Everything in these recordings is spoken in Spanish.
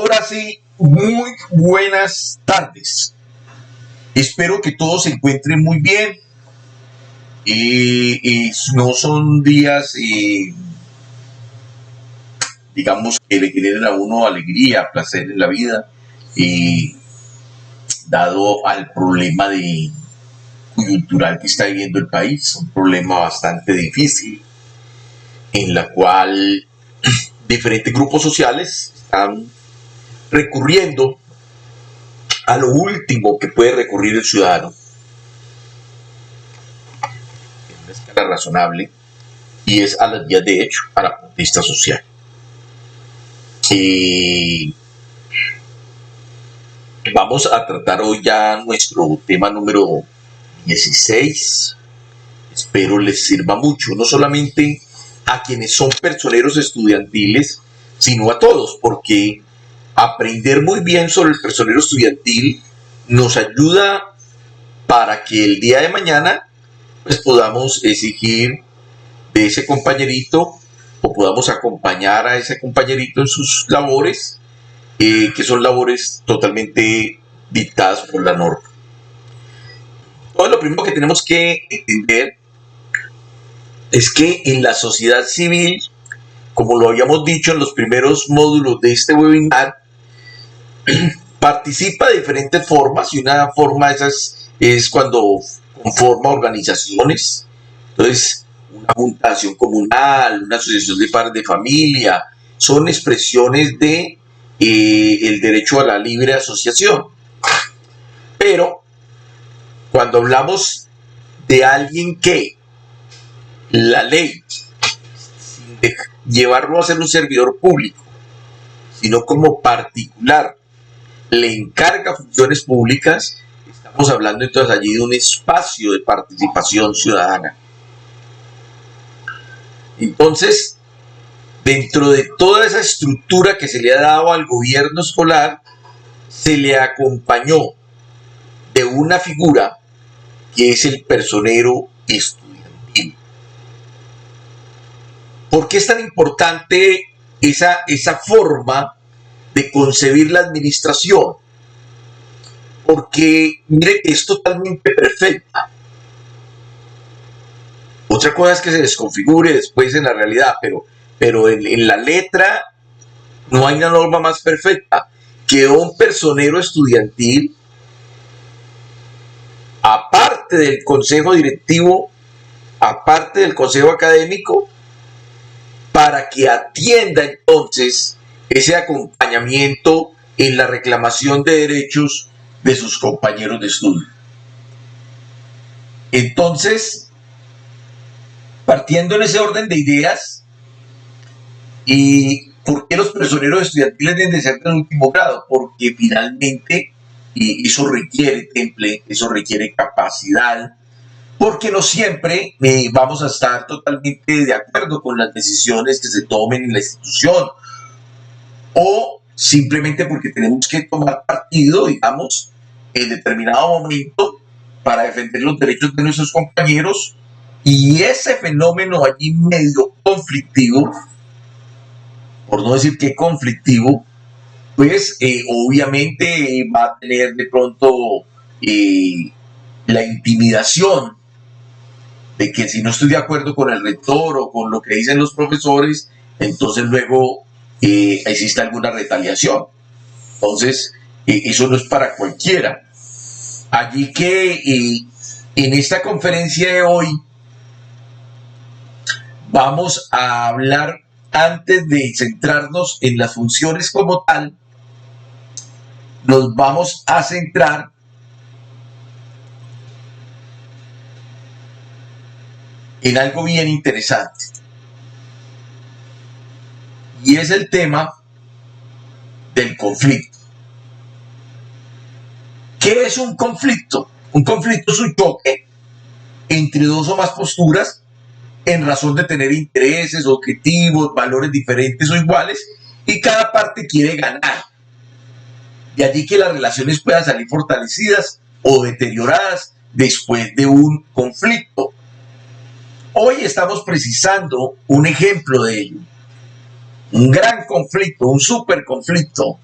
Ahora sí, muy buenas tardes. Espero que todos se encuentren muy bien. No son días, digamos, que le generen a uno alegría, placer en la vida, eh, dado al problema coyuntural que está viviendo el país, un problema bastante difícil, en la cual diferentes grupos sociales están recurriendo a lo último que puede recurrir el ciudadano en una escala razonable, y es a las vías de hecho, a la protesta social. Vamos a tratar hoy ya nuestro tema número 16. Espero les sirva mucho, no solamente a quienes son personeros estudiantiles, sino a todos, porque aprender muy bien sobre el personero estudiantil nos ayuda para que el día de mañana pues podamos exigir de ese compañerito o podamos acompañar a ese compañerito en sus labores, que son labores totalmente dictadas por la norma. Entonces, lo primero que tenemos que entender es que en la sociedad civil, como lo habíamos dicho en los primeros módulos de este webinar, participa de diferentes formas, y una forma de esas es cuando conforma organizaciones. Entonces, una juntación comunal, una asociación de padres de familia, son expresiones de el derecho a la libre asociación. Pero cuando hablamos de alguien que la ley, sin llevarlo a ser un servidor público, sino como particular, le encarga funciones públicas, estamos hablando entonces allí de un espacio de participación ciudadana. Entonces, dentro de toda esa estructura que se le ha dado al gobierno escolar, se le acompañó de una figura que es el personero estudiantil. ¿Por qué es tan importante esa forma de concebir la administración? Porque, mire, es totalmente perfecta. Otra cosa es que se desconfigure después en la realidad, pero en la letra no hay una norma más perfecta que un personero estudiantil, aparte del consejo directivo, aparte del consejo académico, para que atienda entonces ese acompañamiento en la reclamación de derechos de sus compañeros de estudio. Entonces, partiendo en ese orden de ideas, ¿y por qué los personeros estudiantiles deben de ser de último grado? Porque finalmente eso requiere temple, eso requiere capacidad, porque no siempre vamos a estar totalmente de acuerdo con las decisiones que se tomen en la institución, o simplemente porque tenemos que tomar partido, digamos, en determinado momento para defender los derechos de nuestros compañeros, y ese fenómeno allí medio conflictivo, por no decir que conflictivo, pues obviamente va a tener de pronto la intimidación de que si no estoy de acuerdo con el rector o con lo que dicen los profesores, entonces luego existe alguna retaliación. Entonces, eso no es para cualquiera. Allí que en esta conferencia de hoy vamos a hablar, antes de centrarnos en las funciones como tal, nos vamos a centrar en algo bien interesante, y es el tema del conflicto. ¿Qué es un conflicto? Un conflicto es un choque entre dos o más posturas en razón de tener intereses, objetivos, valores diferentes o iguales, y cada parte quiere ganar. De allí que las relaciones puedan salir fortalecidas o deterioradas después de un conflicto. Hoy estamos precisando un ejemplo de ello. Un gran conflicto, un super conflicto,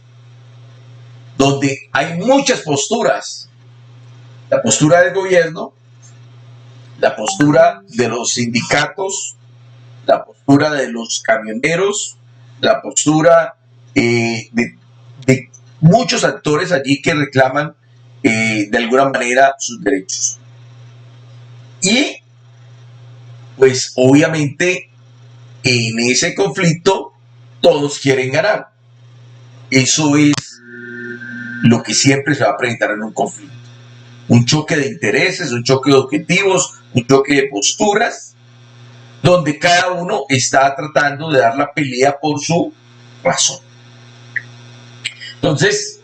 donde hay muchas posturas. La postura del gobierno, la postura de los sindicatos, la postura de los camioneros, la postura de muchos actores allí que reclaman de alguna manera sus derechos. Y pues obviamente en ese conflicto todos quieren ganar. Eso es lo que siempre se va a presentar en un conflicto. Un choque de intereses, un choque de objetivos, un choque de posturas, donde cada uno está tratando de dar la pelea por su razón. Entonces,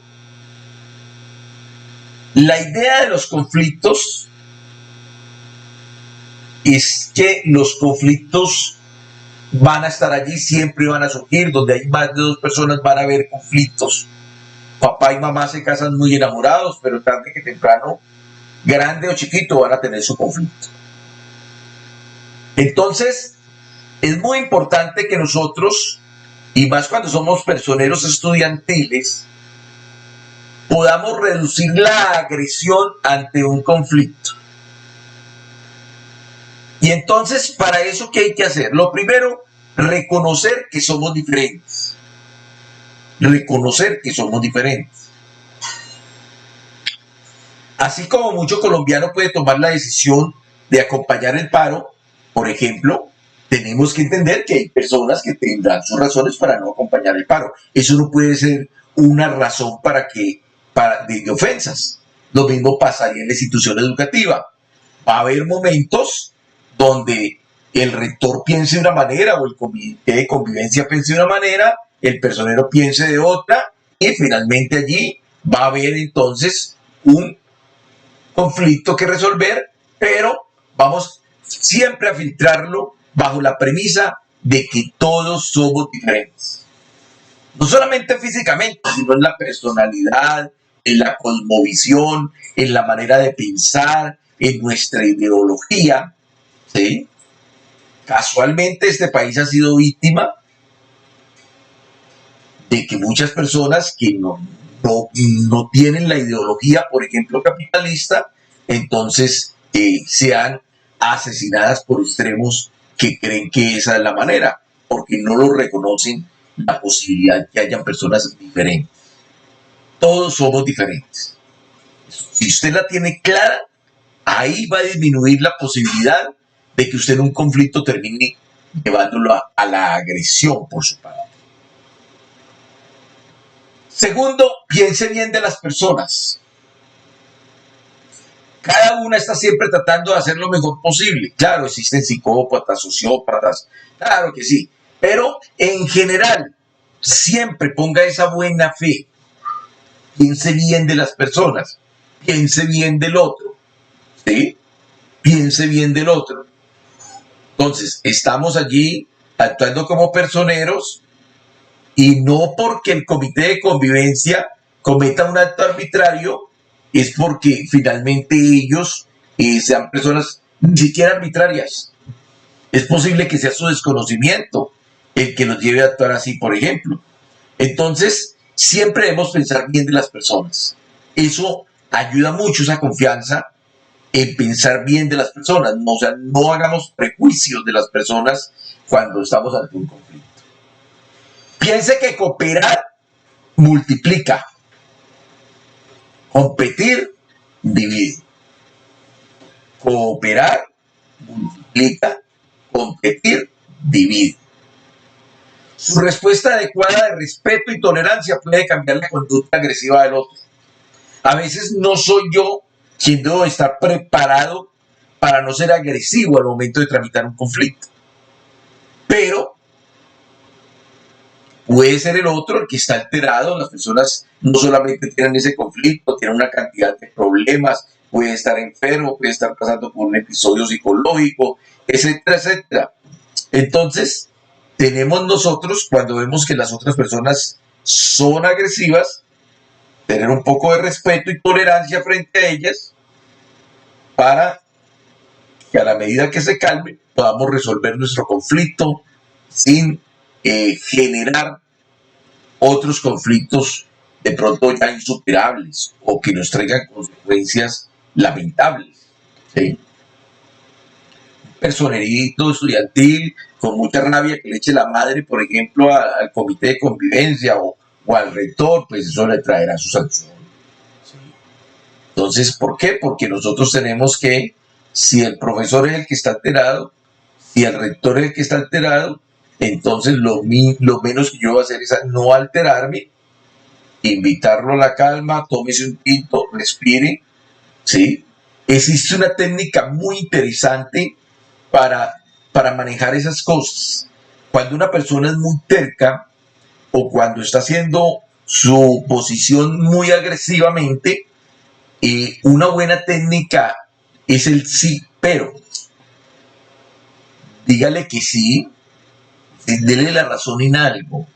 la idea de los conflictos es que los conflictos van a estar allí, siempre van a surgir, donde hay más de dos personas van a haber conflictos. Papá y mamá se casan muy enamorados, pero tarde que temprano, grande o chiquito, van a tener su conflicto. Entonces, es muy importante que nosotros, y más cuando somos personeros estudiantiles, podamos reducir la agresión ante un conflicto. Y entonces, para eso, ¿qué hay que hacer? Lo primero, reconocer que somos diferentes. Reconocer que somos diferentes. Así como mucho colombiano puede tomar la decisión de acompañar el paro, por ejemplo, tenemos que entender que hay personas que tendrán sus razones para no acompañar el paro. Eso no puede ser una razón de ofensas. Lo mismo pasaría en la institución educativa. Va a haber momentos donde el rector piense de una manera o el comité de convivencia piense de una manera, el personero piense de otra, y finalmente allí va a haber entonces un conflicto que resolver, pero vamos siempre a filtrarlo bajo la premisa de que todos somos diferentes. No solamente físicamente, sino en la personalidad, en la cosmovisión, en la manera de pensar, en nuestra ideología. ¿Sí? Casualmente este país ha sido víctima de que muchas personas que no tienen la ideología, por ejemplo, capitalista, entonces sean asesinadas por extremos que creen que esa es la manera, porque no lo reconocen la posibilidad de que hayan personas diferentes. Todos somos diferentes. Si usted la tiene clara, ahí va a disminuir la posibilidad de que usted en un conflicto termine llevándolo a la agresión por su parte. Segundo, piense bien de las personas. Cada una está siempre tratando de hacer lo mejor posible. Claro, existen psicópatas, sociópatas, claro que sí. Pero en general, siempre ponga esa buena fe. Piense bien de las personas. Piense bien del otro. ¿Sí? Piense bien del otro. Entonces, estamos allí actuando como personeros y no porque el comité de convivencia cometa un acto arbitrario, es porque finalmente ellos sean personas ni siquiera arbitrarias. Es posible que sea su desconocimiento el que los lleve a actuar así, por ejemplo. Entonces, siempre debemos pensar bien de las personas. Eso ayuda mucho, esa confianza en pensar bien de las personas. O sea, no hagamos prejuicios de las personas cuando estamos ante un conflicto. Piense que cooperar multiplica. Competir divide. Cooperar multiplica. Competir divide. Su respuesta adecuada de respeto y tolerancia puede cambiar la conducta agresiva del otro. A veces no soy yo quien debo estar preparado para no ser agresivo al momento de tramitar un conflicto. Pero puede ser el otro el que está alterado. Las personas no solamente tienen ese conflicto, tienen una cantidad de problemas, puede estar enfermo, puede estar pasando por un episodio psicológico, etcétera, etcétera. Entonces, tenemos nosotros, cuando vemos que las otras personas son agresivas, tener un poco de respeto y tolerancia frente a ellas para que a la medida que se calme podamos resolver nuestro conflicto sin generar otros conflictos de pronto ya insuperables o que nos traigan consecuencias lamentables. ¿Sí? Personerito estudiantil con mucha rabia que le eche la madre, por ejemplo, al comité de convivencia o al rector, pues eso le traerá su sanción. ¿Sí? Entonces, ¿por qué? Porque nosotros tenemos que, si el profesor es el que está alterado, si el rector es el que está alterado, entonces lo menos que yo voy a hacer es no alterarme, invitarlo a la calma, tómese un tinto, respire, ¿sí? Existe una técnica muy interesante para, para manejar esas cosas. Cuando una persona es muy terca o cuando está haciendo su posición muy agresivamente, una buena técnica es el sí, pero. Dígale que sí, dele la razón en algo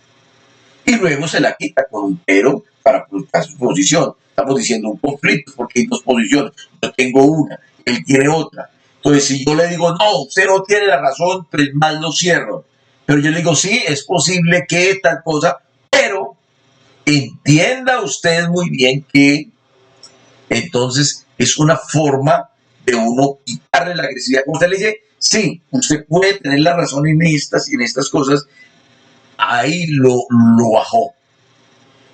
y luego se la quita con un pero para ocultar su posición. Estamos diciendo un conflicto porque hay dos posiciones. Yo tengo una, él tiene otra. Entonces, si yo le digo, no, usted no tiene la razón, pues más lo cierro. Pero yo le digo, sí, es posible que tal cosa, pero entienda usted muy bien que entonces es una forma de uno quitarle la agresividad. Como usted le dice, sí, usted puede tener la razón en estas y en estas cosas, ahí lo bajó.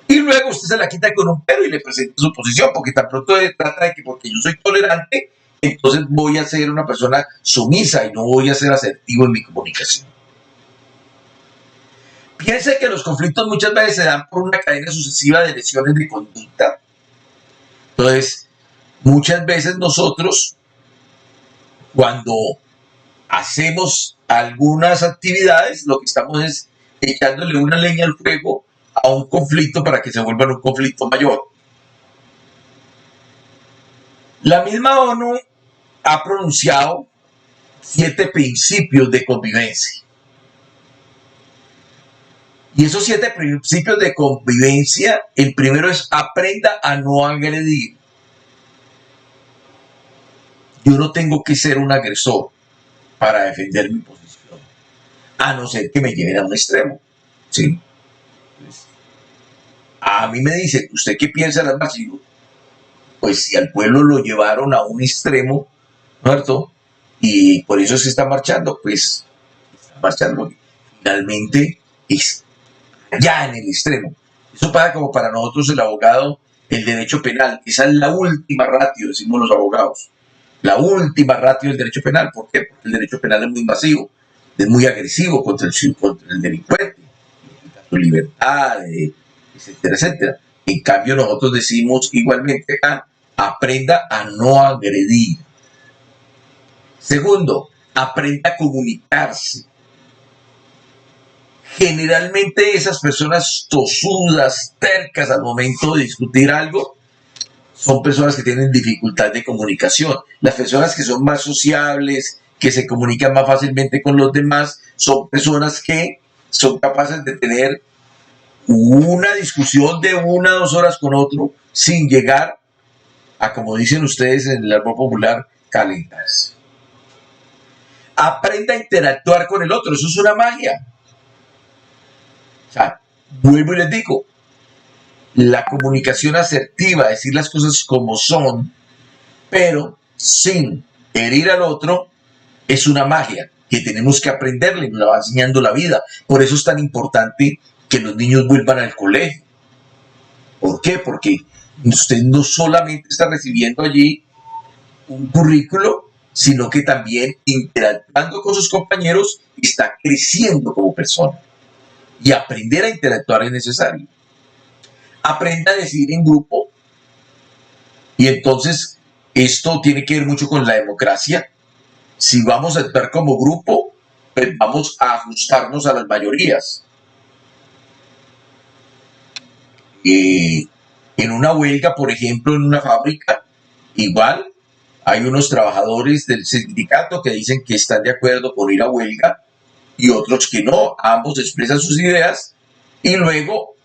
Y luego usted se la quita con un pero y le presenta su posición, porque tan pronto trata de que porque yo soy tolerante, entonces voy a ser una persona sumisa y no voy a ser asertivo en mi comunicación. Piense que los conflictos muchas veces se dan por una cadena sucesiva de lesiones de conducta. Entonces, muchas veces nosotros, cuando hacemos algunas actividades, lo que estamos es echándole una leña al fuego a un conflicto para que se vuelva un conflicto mayor. La misma ONU ha pronunciado 7 principios de convivencia. Y esos 7 principios de convivencia, el primero es aprenda a no agredir. Yo no tengo que ser un agresor para defender mi posición, a no ser que me lleven a un extremo. ¿Sí? A mí me dice, ¿usted qué piensa de las marchas? Pues si al pueblo lo llevaron a un extremo, ¿cierto? Y por eso se está marchando, pues está marchando. Finalmente es ya en el extremo. Eso pasa como para nosotros el abogado, el derecho penal. Esa es la última ratio, decimos los abogados. La última ratio del derecho penal. ¿Por qué? Porque el derecho penal es muy invasivo, es muy agresivo contra el delincuente, su libertad, etcétera, etcétera. En cambio, nosotros decimos igualmente acá, aprenda a no agredir. Segundo, aprenda a comunicarse. Generalmente esas personas tosudas, tercas al momento de discutir algo, son personas que tienen dificultad de comunicación. Las personas que son más sociables, que se comunican más fácilmente con los demás, son personas que son capaces de tener una discusión de 1 o 2 horas con otro sin llegar a, como dicen ustedes en el árbol popular, calentarse. Aprenda a interactuar con el otro, eso es una magia. O sea, vuelvo y les digo, la comunicación asertiva, decir las cosas como son, pero sin herir al otro, es una magia que tenemos que aprenderle, nos la va enseñando la vida. Por eso es tan importante que los niños vuelvan al colegio. ¿Por qué? Porque usted no solamente está recibiendo allí un currículo, sino que también interactuando con sus compañeros está creciendo como persona. Y aprender a interactuar es necesario. Aprenda a decidir en grupo. Y entonces esto tiene que ver mucho con la democracia. Si vamos a actuar como grupo, pues vamos a ajustarnos a las mayorías. En una huelga, por ejemplo, en una fábrica, igual hay unos trabajadores del sindicato que dicen que están de acuerdo con ir a huelga y otros que no. Ambos expresan sus ideas y luego,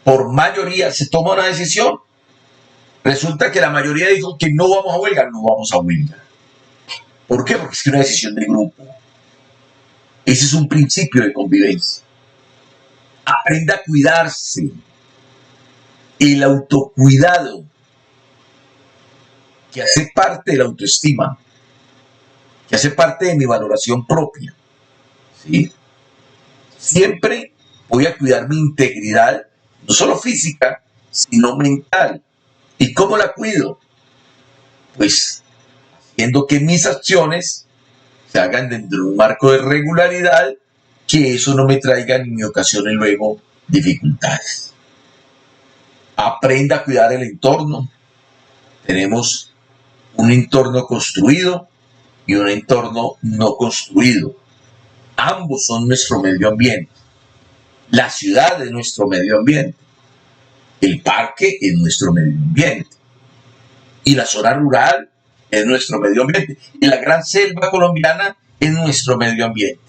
por mayoría, se toma una decisión. Resulta que la mayoría dijo que no vamos a huelga, no vamos a huelga. ¿Por qué? Porque es que es una decisión de grupo. Ese es un principio de convivencia. Aprenda a cuidarse. El autocuidado, que hace parte de la autoestima, que hace parte de mi valoración propia, ¿sí? Siempre voy a cuidar mi integridad, no solo física, sino mental. ¿Y cómo la cuido? Pues haciendo que mis acciones se hagan dentro de un marco de regularidad, que eso no me traiga ni me ocasione luego dificultades. Aprenda a cuidar el entorno. Tenemos un entorno construido y un entorno no construido. Ambos son nuestro medio ambiente. La ciudad es nuestro medio ambiente. El parque es nuestro medio ambiente. Y la zona rural es nuestro medio ambiente. Y la gran selva colombiana es nuestro medio ambiente.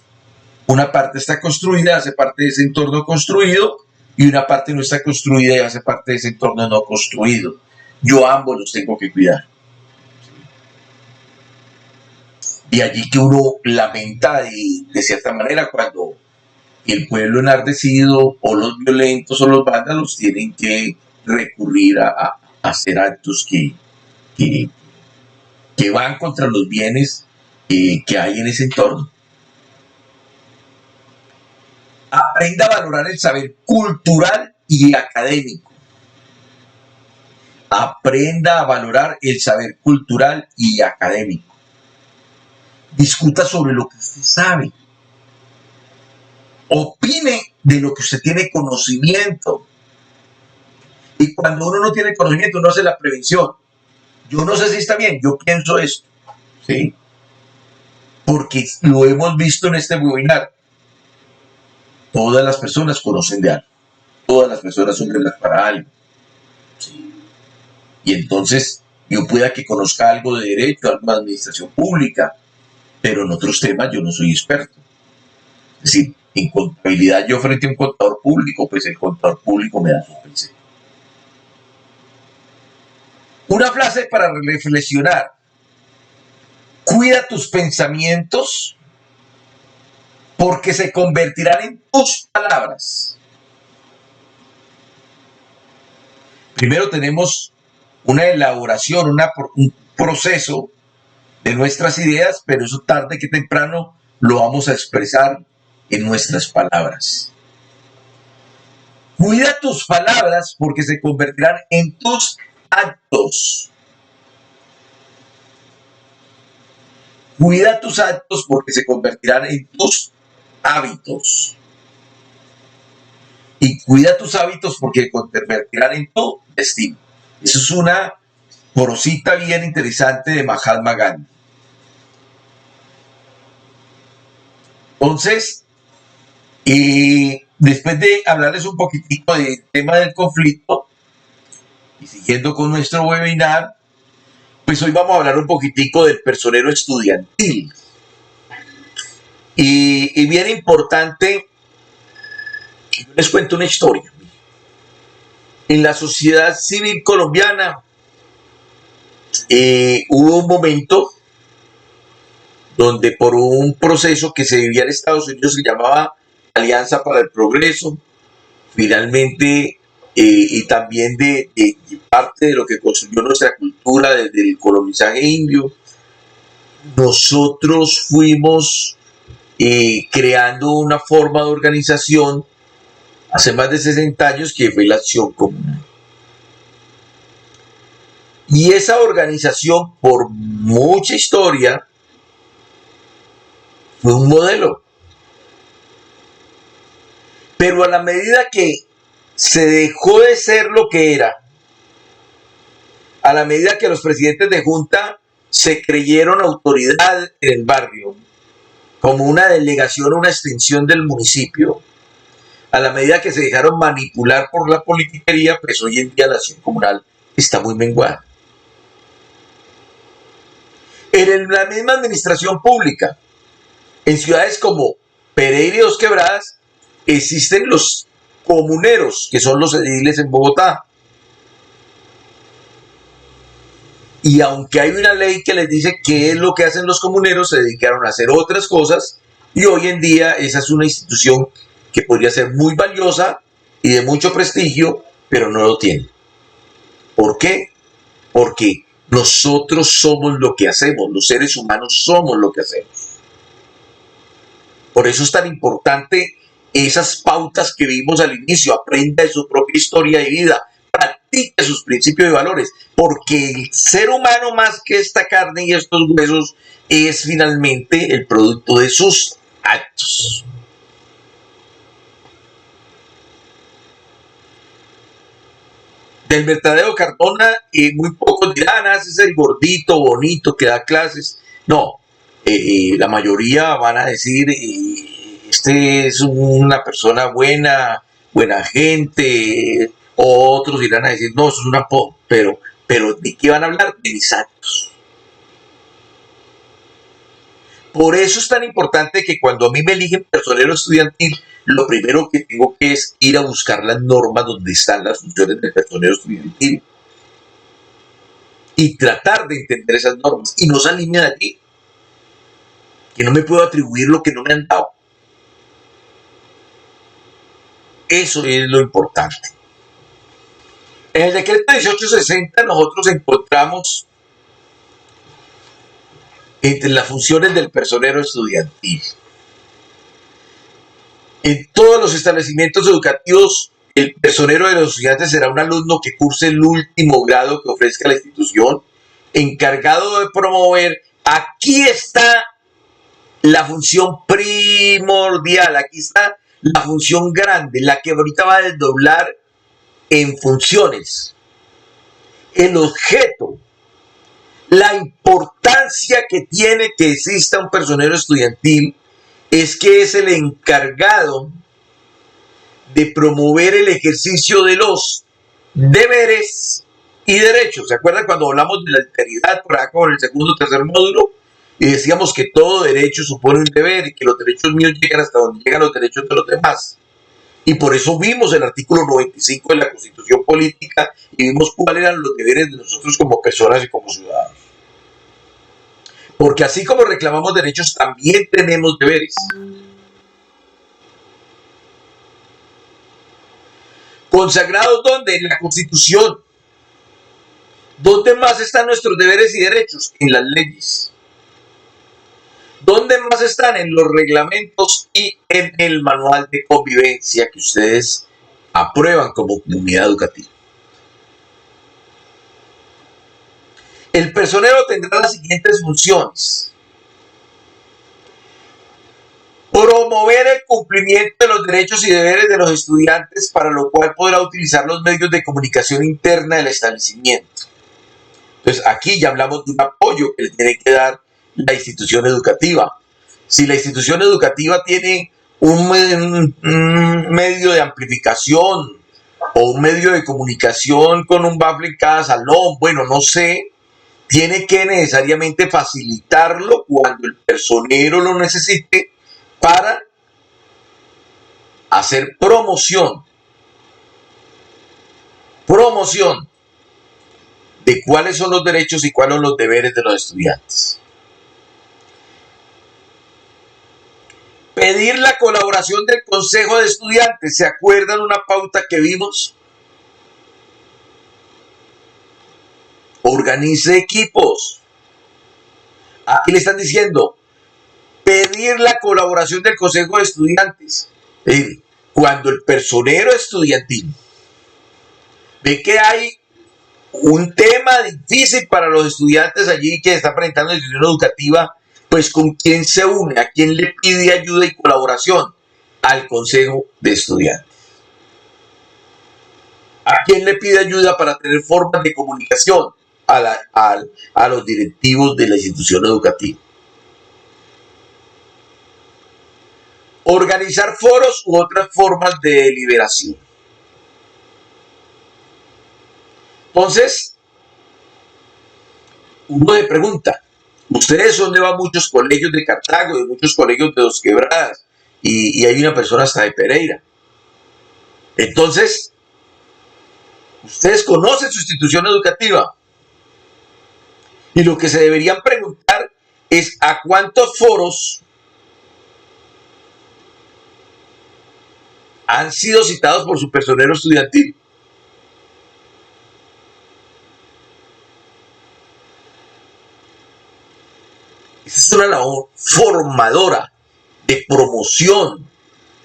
Una parte está construida, hace parte de ese entorno construido, y una parte no está construida y hace parte de ese entorno no construido. Yo ambos los tengo que cuidar. De allí que uno lamenta de cierta manera cuando el pueblo enardecido o los violentos o los vándalos tienen que recurrir a hacer actos que van contra los bienes que hay en ese entorno. Aprenda a valorar el saber cultural y académico. Aprenda a valorar el saber cultural y académico. Discuta sobre lo que usted sabe. Opine de lo que usted tiene conocimiento. Y cuando uno no tiene conocimiento, uno hace la prevención. Yo no sé si está bien, yo pienso esto. ¿Sí? Porque lo hemos visto en este webinar. Todas las personas conocen de algo. Todas las personas son buenas para algo. ¿Sí? Y entonces yo pueda que conozca algo de derecho, algo de administración pública, pero en otros temas yo no soy experto. Es decir, en contabilidad yo frente a un contador público, pues el contador público me da su consejo. Una frase para reflexionar. Cuida tus pensamientos porque se convertirán en tus palabras. Primero tenemos una elaboración, un proceso de nuestras ideas, pero eso tarde que temprano lo vamos a expresar en nuestras palabras. Cuida tus palabras porque se convertirán en tus actos. Cuida tus actos porque se convertirán en tus hábitos. Y cuida tus hábitos porque se convertirán en tu destino. Eso es una porosita bien interesante de Mahatma Gandhi. Entonces, después de hablarles un poquitico del tema del conflicto y siguiendo con nuestro webinar, pues hoy vamos a hablar un poquitico del personero estudiantil. Y bien importante, les cuento una historia. En la sociedad civil colombiana hubo un momento donde por un proceso que se vivía en Estados Unidos se llamaba Alianza para el Progreso, finalmente, y también de parte de lo que construyó nuestra cultura desde el colonizaje indio, nosotros fuimos creando una forma de organización hace más de 60 años que fue la Acción Comunal. Y esa organización, por mucha historia, fue un modelo. Pero a la medida que se dejó de ser lo que era, a la medida que los presidentes de junta se creyeron autoridad en el barrio, como una delegación, una extensión del municipio, a la medida que se dejaron manipular por la politiquería, pues hoy en día la acción comunal está muy menguada. En la misma administración pública, en ciudades como Pereira y Dos Quebradas, existen los comuneros, que son los ediles en Bogotá. Y aunque hay una ley que les dice qué es lo que hacen los comuneros, se dedicaron a hacer otras cosas, y hoy en día esa es una institución que podría ser muy valiosa y de mucho prestigio, pero no lo tiene. ¿Por qué? Porque nosotros somos lo que hacemos, los seres humanos somos lo que hacemos. Por eso es tan importante esas pautas que vimos al inicio. Aprenda de su propia historia de vida, practique sus principios y valores, porque el ser humano, más que esta carne y estos huesos, es finalmente el producto de sus actos. Del Mercadeo Cardona, muy pocos dirán, ese es el gordito bonito que da clases. No, la mayoría van a decir, este es una persona buena, buena gente. Otros irán a decir, no, eso es una po, pero ¿de qué van a hablar? De mis actos. Por eso es tan importante que cuando a mí me eligen personero estudiantil, lo primero que tengo que es ir a buscar las normas donde están las funciones del personero estudiantil y tratar de entender esas normas y no salirme de allí, que no me puedo atribuir lo que no me han dado. Eso es lo importante. En el decreto 1860 nosotros encontramos entre las funciones del personero estudiantil. En todos los establecimientos educativos, el personero de los estudiantes será un alumno que curse el último grado que ofrezca la institución, encargado de promover. Aquí está la función primordial, aquí está la función grande, la que ahorita va a desdoblar en funciones. El objeto, la importancia que tiene que exista un personero estudiantil es que es el encargado de promover el ejercicio de los deberes y derechos. ¿Se acuerdan cuando hablamos de la alteridad por acá con el segundo o tercer módulo? Y decíamos que todo derecho supone un deber y que los derechos míos llegan hasta donde llegan los derechos de los demás. Y por eso vimos el artículo 95 de la Constitución Política y vimos cuáles eran los deberes de nosotros como personas y como ciudadanos. Porque así como reclamamos derechos, también tenemos deberes. ¿Consagrados dónde? En la Constitución. ¿Dónde más están nuestros deberes y derechos? En las leyes. ¿Dónde más están? En los reglamentos y en el manual de convivencia que ustedes aprueban como comunidad educativa. El personero tendrá las siguientes funciones: promover el cumplimiento de los derechos y deberes de los estudiantes, para lo cual podrá utilizar los medios de comunicación interna del establecimiento. Entonces, aquí ya hablamos de un apoyo que le tiene que dar la institución educativa. Si la institución educativa tiene un medio de amplificación o un medio de comunicación con un bafle en cada salón, bueno, no sé, tiene que necesariamente facilitarlo cuando el personero lo necesite para hacer promoción de cuáles son los derechos y cuáles son los deberes de los estudiantes. Pedir la colaboración del Consejo de Estudiantes. ¿Se acuerdan una pauta que vimos? Organice equipos. Aquí le están diciendo, pedir la colaboración del Consejo de Estudiantes. Cuando el personero estudiantil ve que hay un tema difícil para los estudiantes allí que está presentando la institución educativa, pues ¿con quién se une? ¿A quién le pide ayuda y colaboración? Al Consejo de Estudiantes. ¿A quién le pide ayuda para tener formas de comunicación? A los directivos de la institución educativa. Organizar foros u otras formas de deliberación. Entonces, uno se pregunta, ustedes son de muchos colegios de Cartago, de muchos colegios de Dos Quebradas, y hay una persona hasta de Pereira. Entonces, ustedes conocen su institución educativa. Y lo que se deberían preguntar es a cuántos foros han sido citados por su personero estudiantil. Esa es una labor formadora, de promoción,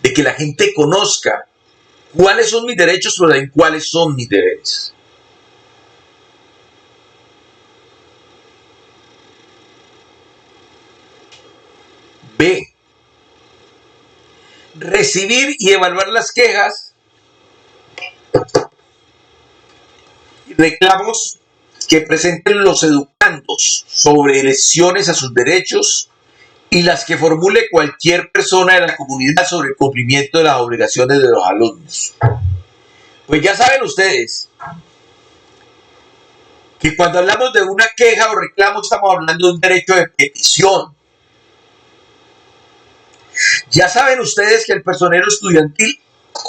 de que la gente conozca cuáles son mis derechos, pero también cuáles son mis deberes. B. Recibir y evaluar las quejas y reclamos que presenten los educandos sobre lesiones a sus derechos y las que formule cualquier persona de la comunidad sobre el cumplimiento de las obligaciones de los alumnos. Pues ya saben ustedes que cuando hablamos de una queja o reclamo estamos hablando de un derecho de petición. Ya saben ustedes que el personero estudiantil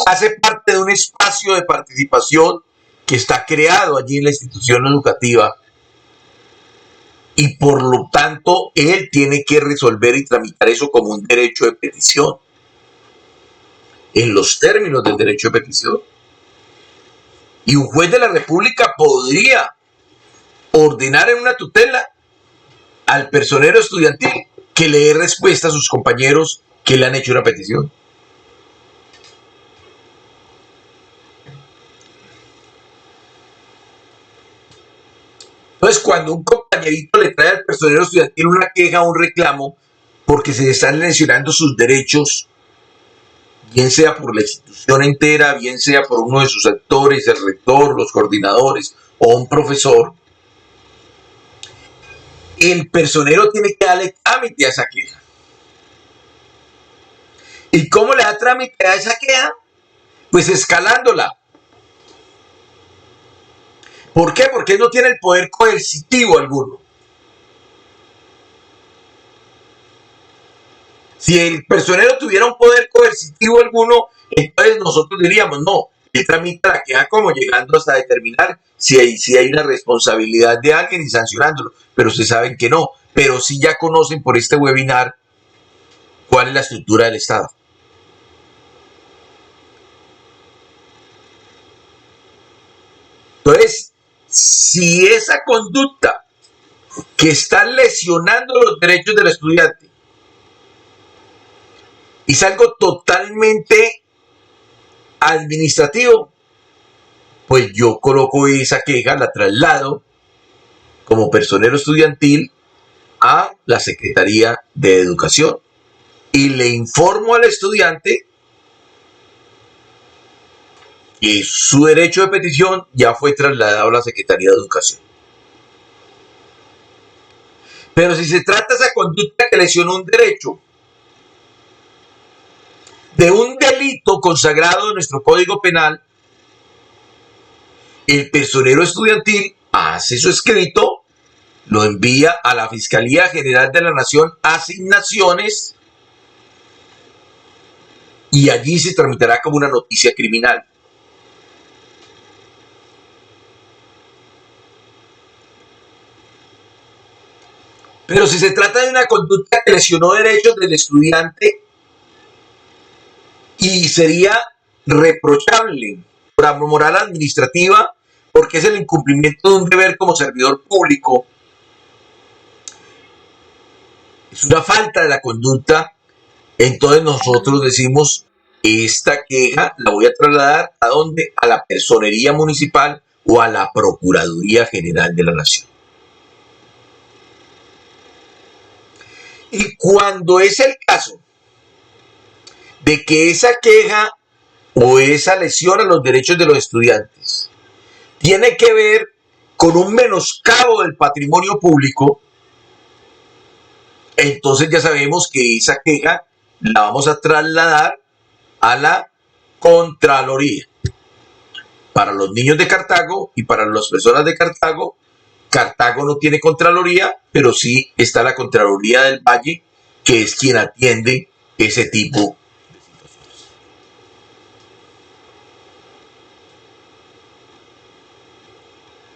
hace parte de un espacio de participación que está creado allí en la institución educativa y por lo tanto él tiene que resolver y tramitar eso como un derecho de petición en los términos del derecho de petición. Y un juez de la República podría ordenar en una tutela al personero estudiantil que le dé respuesta a sus compañeros que le han hecho una petición. Entonces, cuando un compañerito le trae al personero estudiantil una queja o un reclamo porque se le están lesionando sus derechos, bien sea por la institución entera, bien sea por uno de sus actores, el rector, los coordinadores o un profesor, el personero tiene que darle trámite a esa queja. ¿Y cómo le da trámite a esa queja? Pues escalándola. ¿Por qué? Porque él no tiene el poder coercitivo alguno. Si el personero tuviera un poder coercitivo alguno, entonces nosotros diríamos, no, él tramita la queja como llegando hasta determinar si hay una responsabilidad de alguien y sancionándolo. Pero se saben que no. Pero sí ya conocen por este webinar cuál es la estructura del Estado. Entonces, si esa conducta que está lesionando los derechos del estudiante es algo totalmente administrativo, pues yo coloco esa queja, la traslado como personero estudiantil a la Secretaría de Educación y le informo al estudiante que su derecho de petición ya fue trasladado a la Secretaría de Educación. Pero si se trata de esa conducta que lesionó un derecho, de un delito consagrado en nuestro Código Penal, el personero estudiantil hace su escrito, lo envía a la Fiscalía General de la Nación, asignaciones, y allí se tramitará como una noticia criminal. Pero si se trata de una conducta que lesionó derechos del estudiante y sería reprochable por moral administrativa, porque es el incumplimiento de un deber como servidor público, es una falta de la conducta, entonces nosotros decimos, esta queja la voy a trasladar ¿a dónde? A la Personería Municipal o a la Procuraduría General de la Nación. Y cuando es el caso de que esa queja o esa lesión a los derechos de los estudiantes tiene que ver con un menoscabo del patrimonio público, entonces ya sabemos que esa queja la vamos a trasladar a la Contraloría. Para los niños de Cartago y para las personas de Cartago, Cartago no tiene Contraloría, pero sí está la Contraloría del Valle, que es quien atiende ese tipo de situaciones.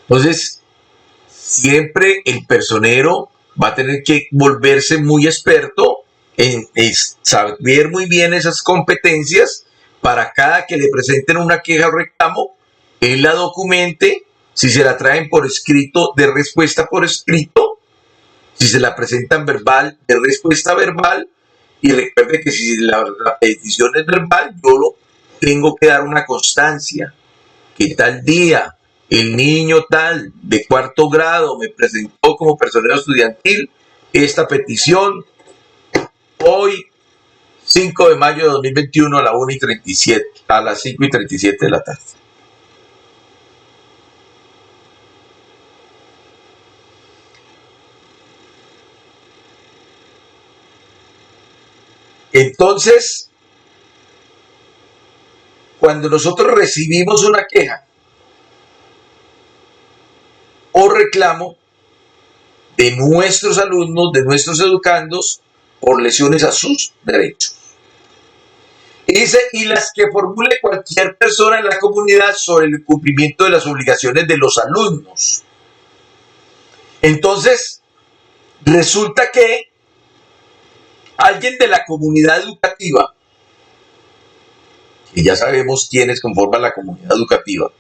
Entonces, siempre el personero va a tener que volverse muy experto en saber muy bien esas competencias para cada que le presenten una queja o reclamo, él la documente, si se la traen por escrito, de respuesta por escrito, si Si se la presentan verbal, de respuesta verbal. Y recuerde que si la petición es verbal, yo lo tengo que dar una constancia. Que tal día el niño tal de cuarto grado me presentó como personero estudiantil esta petición hoy 5 de mayo de 2021 a la 1:37, a las 5:37 de la tarde. Entonces, cuando nosotros recibimos una queja o reclamo de nuestros alumnos, de nuestros educandos, por lesiones a sus derechos. Y dice, y las que formule cualquier persona en la comunidad sobre el cumplimiento de las obligaciones de los alumnos. Entonces, resulta que alguien de la comunidad educativa, que ya sabemos quiénes conforman la comunidad educativa,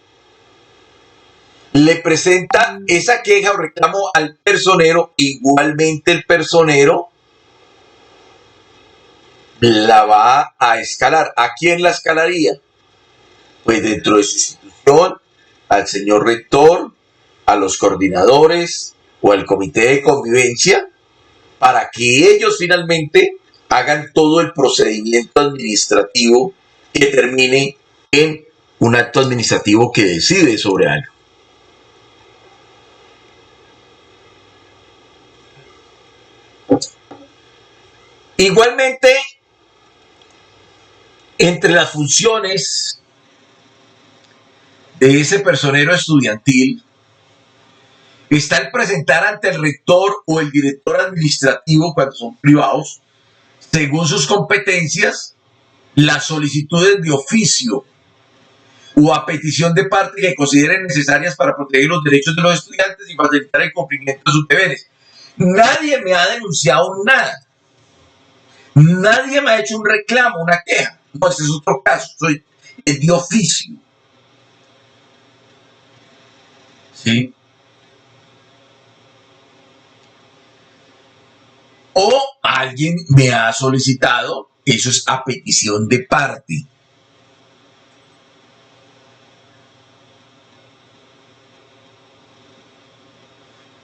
le presenta esa queja o reclamo al personero. Igualmente el personero la va a escalar. ¿A quién la escalaría? Pues dentro de su institución, al señor rector, a los coordinadores o al comité de convivencia, para que ellos finalmente hagan todo el procedimiento administrativo que termine en un acto administrativo que decide sobre algo. Igualmente, entre las funciones de ese personero estudiantil está el presentar ante el rector o el director administrativo, cuando son privados, según sus competencias, las solicitudes de oficio o a petición de parte que consideren necesarias para proteger los derechos de los estudiantes y facilitar el cumplimiento de sus deberes. Nadie me ha denunciado nada. Nadie me ha hecho un reclamo, una queja. No, ese es otro caso. Soy de oficio. ¿Sí? O alguien me ha solicitado, eso es a petición de parte.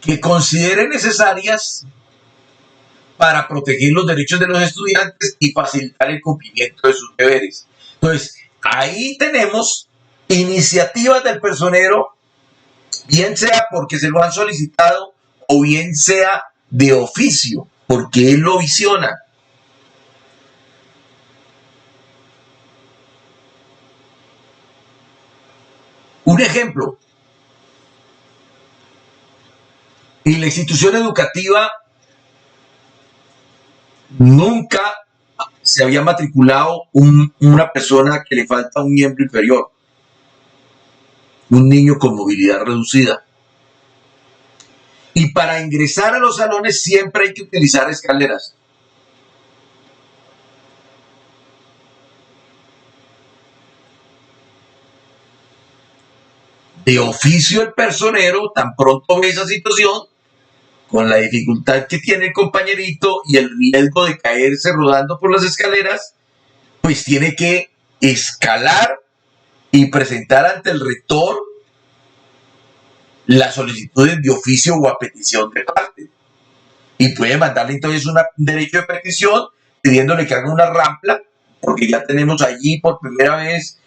Que considere necesarias para proteger los derechos de los estudiantes y facilitar el cumplimiento de sus deberes. Entonces, ahí tenemos iniciativas del personero, bien sea porque se lo han solicitado o bien sea de oficio, porque él lo visiona. Un ejemplo, en la institución educativa nunca se había matriculado una persona que le falta un miembro inferior, un niño con movilidad reducida. Y para ingresar a los salones siempre hay que utilizar escaleras. De oficio el personero, tan pronto ve esa situación, con la dificultad que tiene el compañerito y el riesgo de caerse rodando por las escaleras, pues tiene que escalar y presentar ante el rector las solicitudes de oficio o a petición de parte. Y puede mandarle entonces un derecho de petición pidiéndole que haga una rampa, porque ya tenemos allí por primera vez,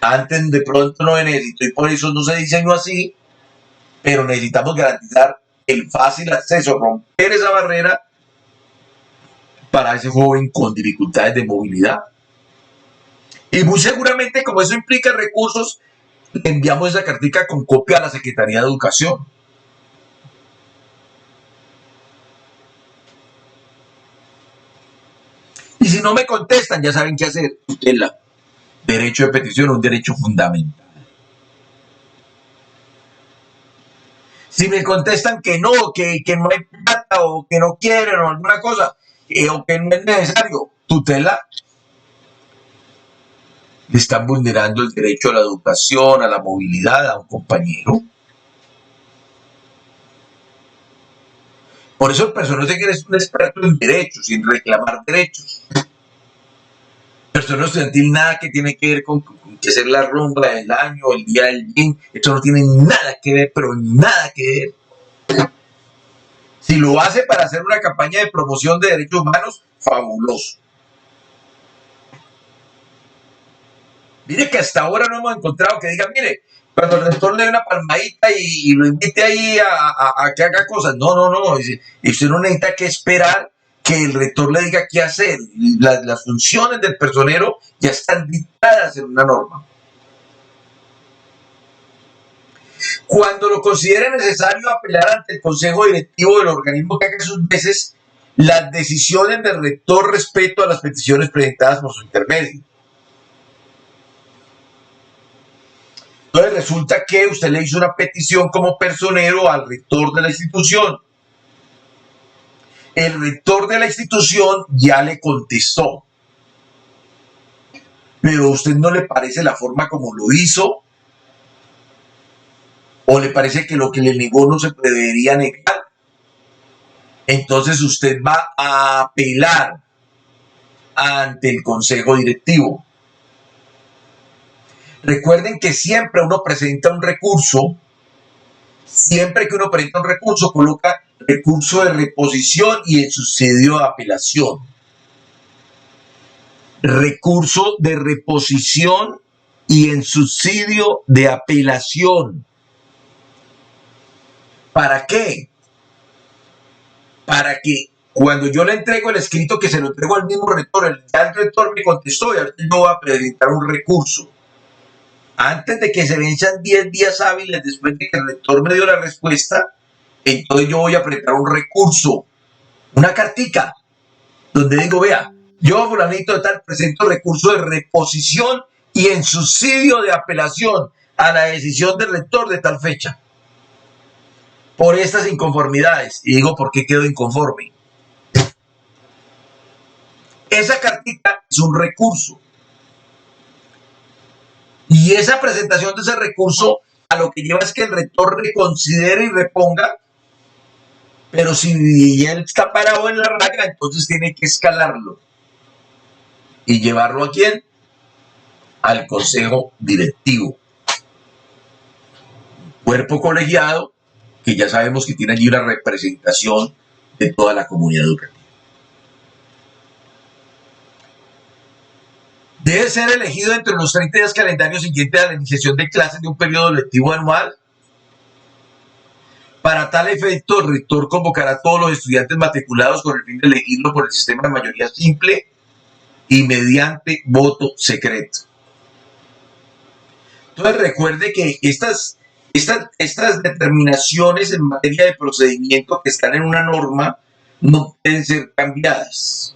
antes de pronto no necesito y por eso no se diseñó así, pero necesitamos garantizar el fácil acceso, romper esa barrera para ese joven con dificultades de movilidad. Y muy seguramente, como eso implica recursos, enviamos esa cartica con copia a la Secretaría de Educación. Y si no me contestan, ya saben qué hacer. Tutela. Derecho de petición, un derecho fundamental. Si me contestan que no hay plata o que no quieren o alguna cosa, o que no es necesario, tutela. Están vulnerando el derecho a la educación, a la movilidad, a un compañero. Por eso el personaje que eres un experto en derechos y en reclamar derechos. Personal estudiantil nada que tiene que ver con que ser la rumba del año, el día del bien. Esto no tiene nada que ver, pero nada que ver. Si lo hace para hacer una campaña de promoción de derechos humanos, fabuloso. Mire que hasta ahora no hemos encontrado que diga, mire, cuando el rector le dé una palmadita y lo invite ahí a que haga cosas. No, no, no. Y usted no necesita que esperar que el rector le diga qué hacer. Las funciones del personero ya están dictadas en una norma. Cuando lo considere necesario apelar ante el consejo directivo del organismo que haga sus veces, las decisiones del rector respecto a las peticiones presentadas por su intermedio. Entonces resulta que usted le hizo una petición como personero al rector de la institución. El rector de la institución ya le contestó. Pero a usted no le parece la forma como lo hizo, o le parece que lo que le negó no se debería negar. Entonces usted va a apelar ante el consejo directivo. Recuerden que siempre uno presenta un recurso, siempre que uno presenta un recurso, coloca recurso de reposición y el subsidio de apelación. Recurso de reposición y en subsidio de apelación. ¿Para qué? Para que cuando yo le entrego el escrito, que se lo entrego al mismo rector, el rector me contestó y ahorita yo voy a presentar un recurso. Antes de que se venzan 10 días hábiles después de que el rector me dio la respuesta, entonces yo voy a presentar un recurso, una cartica, donde digo, vea, yo, fulanito de tal, presento recurso de reposición y en subsidio de apelación a la decisión del rector de tal fecha. Por estas inconformidades. Y digo, ¿por qué quedo inconforme? Esa cartita es un recurso. Y esa presentación de ese recurso a lo que lleva es que el rector reconsidere y reponga, pero si él está parado en la raya, entonces tiene que escalarlo. ¿Y llevarlo a quién? Al consejo directivo. Cuerpo colegiado que ya sabemos que tiene allí una representación de toda la comunidad educativa. Debe ser elegido entre los 30 días calendarios siguientes a la iniciación de clases de un periodo lectivo anual. Para tal efecto, el rector convocará a todos los estudiantes matriculados con el fin de elegirlo por el sistema de mayoría simple y mediante voto secreto. Entonces recuerde que estas determinaciones en materia de procedimiento que están en una norma no pueden ser cambiadas.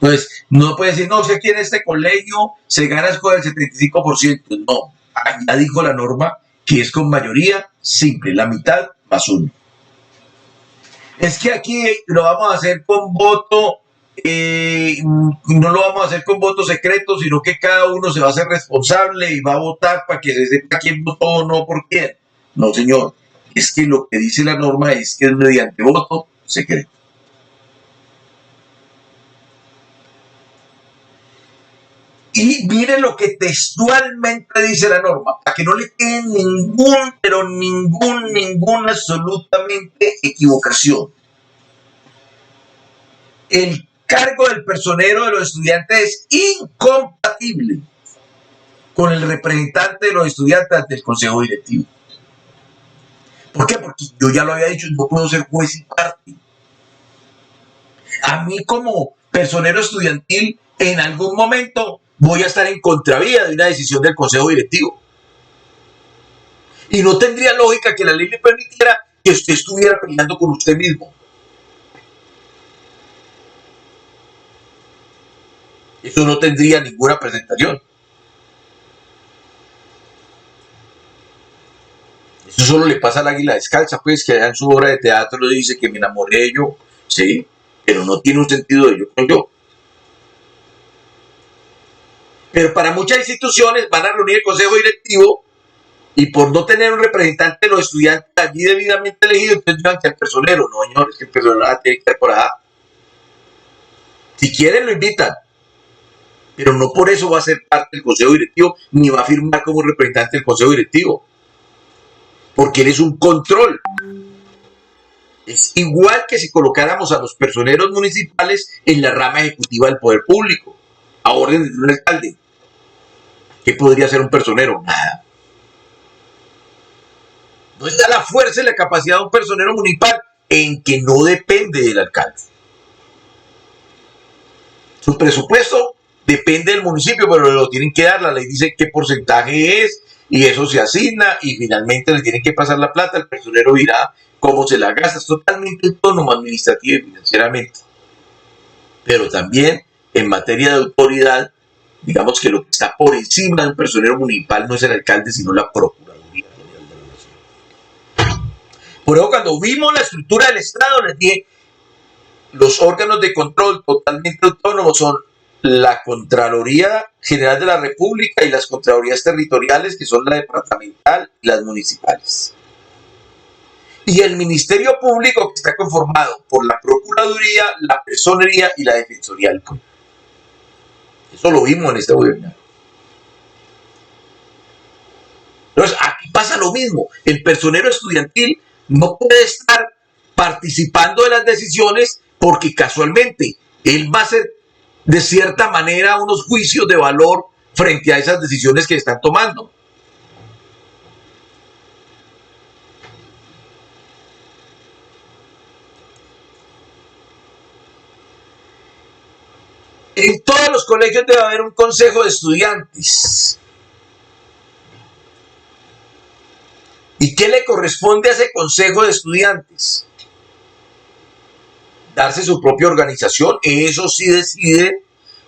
Entonces, no puede decir, no, si aquí en este colegio se gana con el 75%. No, ya dijo la norma que es con mayoría simple, la mitad más uno. Es que aquí lo vamos a hacer con voto, no lo vamos a hacer con voto secreto, sino que cada uno se va a hacer responsable y va a votar para que se sepa quién votó o no por quién. No, señor, es que lo que dice la norma es que es mediante voto secreto. Y miren lo que textualmente dice la norma, para que no le quede ninguna absolutamente equivocación. El cargo del personero de los estudiantes es incompatible con el representante de los estudiantes ante el consejo directivo. ¿Por qué? Porque yo ya lo había dicho, no puedo ser juez y parte. A mí como personero estudiantil, en algún momento voy a estar en contravía de una decisión del consejo directivo. Y no tendría lógica que la ley le permitiera que usted estuviera peleando con usted mismo. Eso no tendría ninguna presentación. Eso solo le pasa al águila descalza, pues, que allá en su obra de teatro dice que me enamoré de yo, sí, pero no tiene un sentido de yo con yo. Pero para muchas instituciones van a reunir el consejo directivo Y por no tener un representante de los estudiantes allí debidamente elegido, entonces llevan que al personero. No, señor, es que el personero tiene que estar por allá. Si quieren, lo invitan. Pero no por eso va a ser parte del consejo directivo, ni va a firmar como representante del consejo directivo. Porque él es un control. Es igual que si colocáramos a los personeros municipales en la rama ejecutiva del poder público, a orden de un alcalde. ¿Qué podría ser un personero? Nada. ¿Dónde está la fuerza y la capacidad de un personero municipal? En que no depende del alcalde. Su presupuesto depende del municipio, pero lo tienen que dar. La ley dice qué porcentaje es y eso se asigna y finalmente le tienen que pasar la plata. El personero dirá cómo se la gasta. Es totalmente autónomo administrativa y financieramente. Pero también en materia de autoridad, digamos que lo que está por encima de un personero municipal no es el alcalde, sino la Procuraduría General de la Nación. Por eso cuando vimos la estructura del Estado, les dije, los órganos de control totalmente autónomos son la Contraloría General de la República y las Contralorías Territoriales, que son la departamental y las municipales. Y el Ministerio Público, que está conformado por la Procuraduría, la Personería y la Defensoría del Pueblo. Eso lo vimos en este webinar. Entonces, aquí pasa lo mismo. El personero estudiantil no puede estar participando de las decisiones porque casualmente él va a hacer de cierta manera unos juicios de valor frente a esas decisiones que están tomando. En todos los colegios debe haber un consejo de estudiantes. ¿Y qué le corresponde a ese consejo de estudiantes? Darse su propia organización. Eso sí decide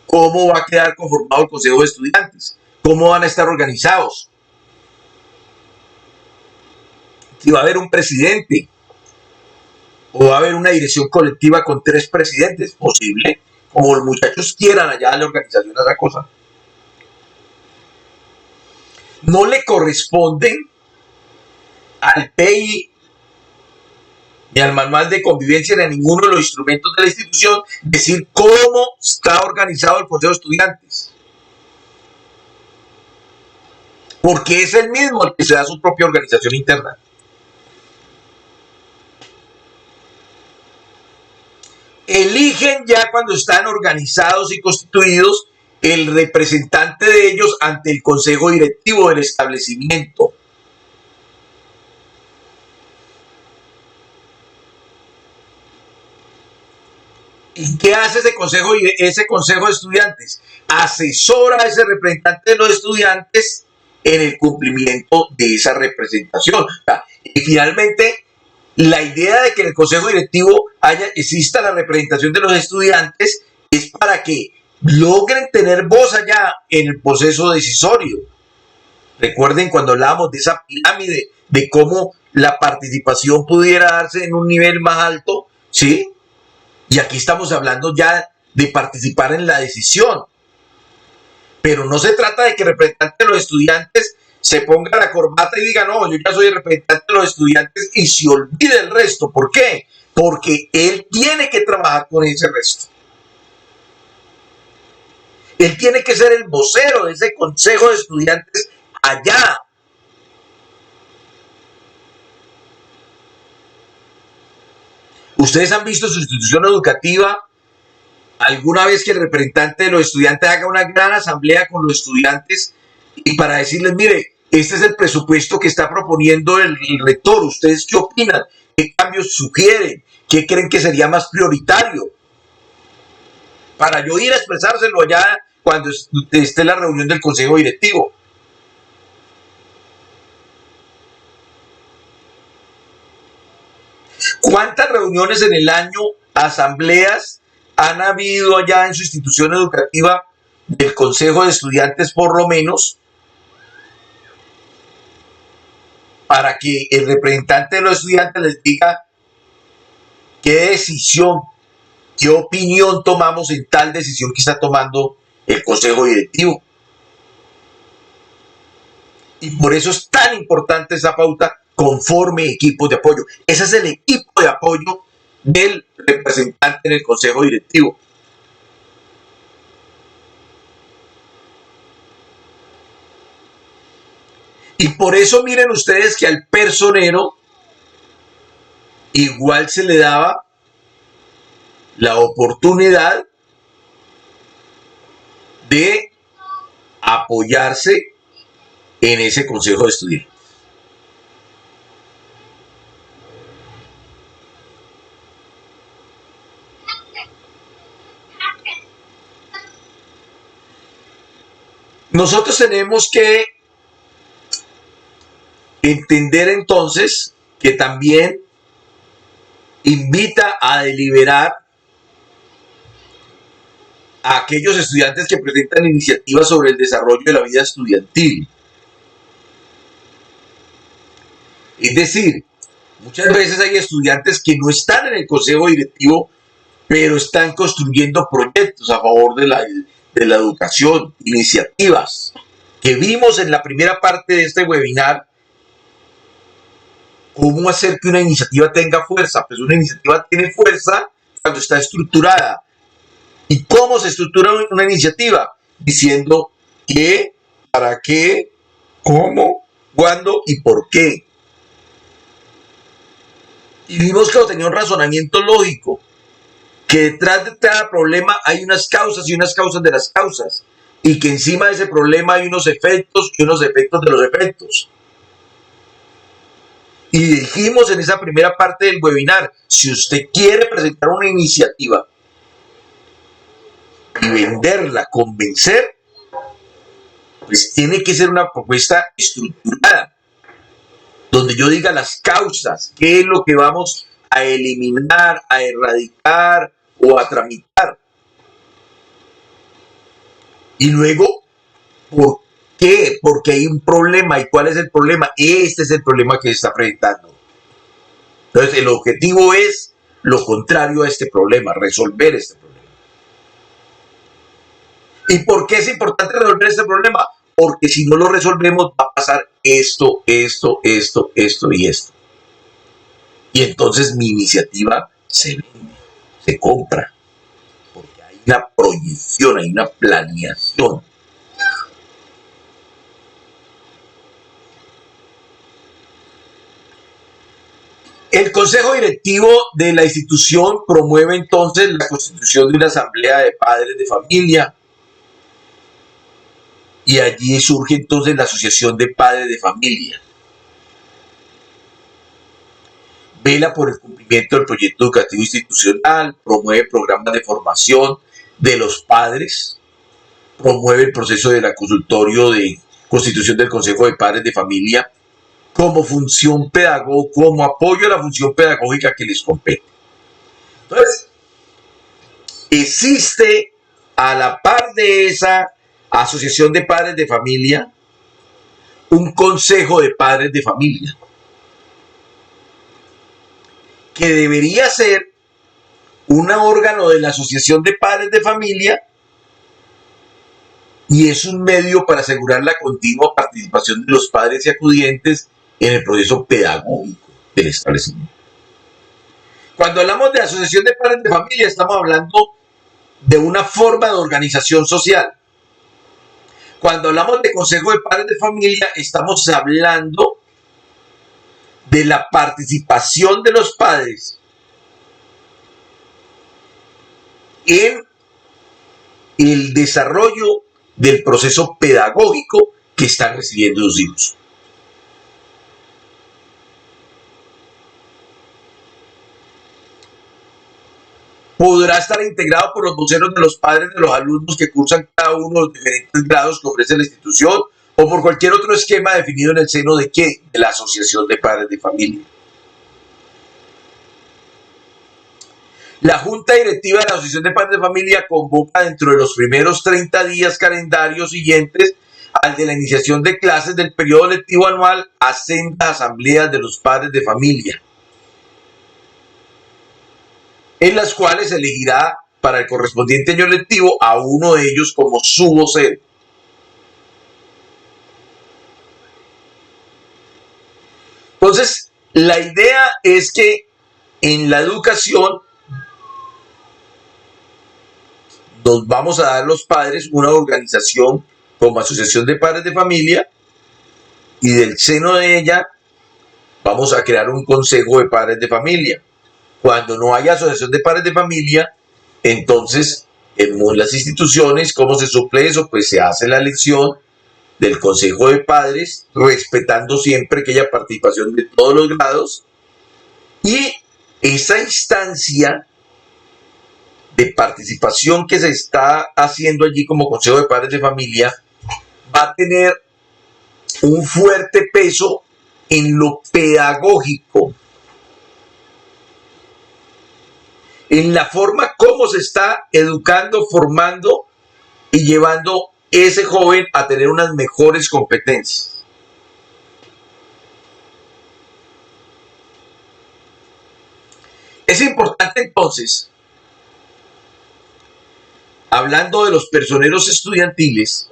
cómo va a quedar conformado el consejo de estudiantes, cómo van a estar organizados, si va a haber un presidente o va a haber una dirección colectiva con 3 presidentes, posible, como los muchachos quieran allá en la organización esa cosa. No le corresponden al PI ni al manual de convivencia ni a ninguno de los instrumentos de la institución decir cómo está organizado el consejo de estudiantes. Porque es el mismo el que se da su propia organización interna. Eligen ya cuando están organizados y constituidos el representante de ellos ante el consejo directivo del establecimiento. ¿Y qué hace ese consejo de estudiantes? Asesora a ese representante de los estudiantes en el cumplimiento de esa representación. Y finalmente, la idea de que en el consejo directivo exista la representación de los estudiantes es para que logren tener voz allá en el proceso decisorio. Recuerden cuando hablábamos de esa pirámide, de cómo la participación pudiera darse en un nivel más alto, ¿sí? Y aquí estamos hablando ya de participar en la decisión. Pero no se trata de que el representante de los estudiantes se ponga la corbata y diga, no, yo ya soy el representante de los estudiantes y se olvide el resto. ¿Por qué? Porque él tiene que trabajar con ese resto. Él tiene que ser el vocero de ese consejo de estudiantes allá. ¿Ustedes han visto su institución educativa alguna vez que el representante de los estudiantes haga una gran asamblea con los estudiantes y para decirles, mire, este es el presupuesto que está proponiendo el rector, ¿ustedes qué opinan? ¿Qué cambios sugieren? ¿Qué creen que sería más prioritario? Para yo ir a expresárselo allá cuando esté la reunión del consejo directivo. ¿Cuántas reuniones en el año, asambleas, han habido allá en su institución educativa del consejo de estudiantes por lo menos para que el representante de los estudiantes les diga qué decisión, qué opinión tomamos en tal decisión que está tomando el consejo directivo? Y por eso es tan importante esa pauta, conforme equipos de apoyo. Ese es el equipo de apoyo del representante en el consejo directivo. Y por eso miren ustedes que al personero igual se le daba la oportunidad de apoyarse en ese consejo de estudiantes. Nosotros tenemos que entender entonces que también invita a deliberar a aquellos estudiantes que presentan iniciativas sobre el desarrollo de la vida estudiantil. Es decir, muchas veces hay estudiantes que no están en el consejo directivo, pero están construyendo proyectos a favor de la educación, iniciativas que vimos en la primera parte de este webinar. ¿Cómo hacer que una iniciativa tenga fuerza? Pues una iniciativa tiene fuerza cuando está estructurada. ¿Y cómo se estructura una iniciativa? Diciendo qué, para qué, cómo, cuándo y por qué. Y vimos que tenía un razonamiento lógico, que detrás de cada problema hay unas causas y unas causas de las causas, y que encima de ese problema hay unos efectos y unos efectos de los efectos. Y dijimos en esa primera parte del webinar, si usted quiere presentar una iniciativa y venderla, convencer, pues tiene que ser una propuesta estructurada, donde yo diga las causas, qué es lo que vamos a eliminar, a erradicar o a tramitar. Y luego, ¿por qué? Porque hay un problema. ¿Y cuál es el problema? Este es el problema que se está presentando. Entonces, el objetivo es lo contrario a este problema, resolver este problema. ¿Y por qué es importante resolver este problema? Porque si no lo resolvemos va a pasar esto y esto. Y entonces mi iniciativa se vende, se compra, porque hay una proyección, hay una planeación. El consejo directivo de la institución promueve entonces la constitución de una asamblea de padres de familia, y allí surge entonces la asociación de padres de familia. Vela por el cumplimiento del proyecto educativo institucional, promueve programas de formación de los padres, promueve el proceso del consultorio de constitución del Consejo de Padres de Familia como función pedagógica, como apoyo a la función pedagógica que les compete. Entonces, existe a la par de esa asociación de padres de familia un consejo de padres de familia, que debería ser un órgano de la asociación de padres de familia y es un medio para asegurar la continua participación de los padres y acudientes en el proceso pedagógico del establecimiento. Cuando hablamos de asociación de padres de familia, estamos hablando de una forma de organización social. Cuando hablamos de consejo de padres de familia, estamos hablando de la participación de los padres en el desarrollo del proceso pedagógico que están recibiendo los hijos. Podrá estar integrado por los voceros de los padres de los alumnos que cursan cada uno de los diferentes grados que ofrece la institución o por cualquier otro esquema definido en el seno de ¿qué? De la asociación de padres de familia. La Junta Directiva de la Asociación de Padres de Familia convoca dentro de los primeros 30 días calendarios siguientes al de la iniciación de clases del periodo lectivo anual a sendas asambleas de los padres de familia, en las cuales se elegirá para el correspondiente año lectivo a uno de ellos como su vocero. Entonces, la idea es que en la educación nos vamos a dar los padres una organización como Asociación de Padres de Familia y del seno de ella vamos a crear un consejo de padres de familia. Cuando no haya asociación de padres de familia, entonces en las instituciones, ¿cómo se suple eso? Pues se hace la elección del consejo de padres, respetando siempre que haya participación de todos los grados, y esa instancia de participación que se está haciendo allí como consejo de padres de familia va a tener un fuerte peso en lo pedagógico, en la forma como se está educando, formando y llevando ese joven a tener unas mejores competencias. Es importante entonces, hablando de los personeros estudiantiles,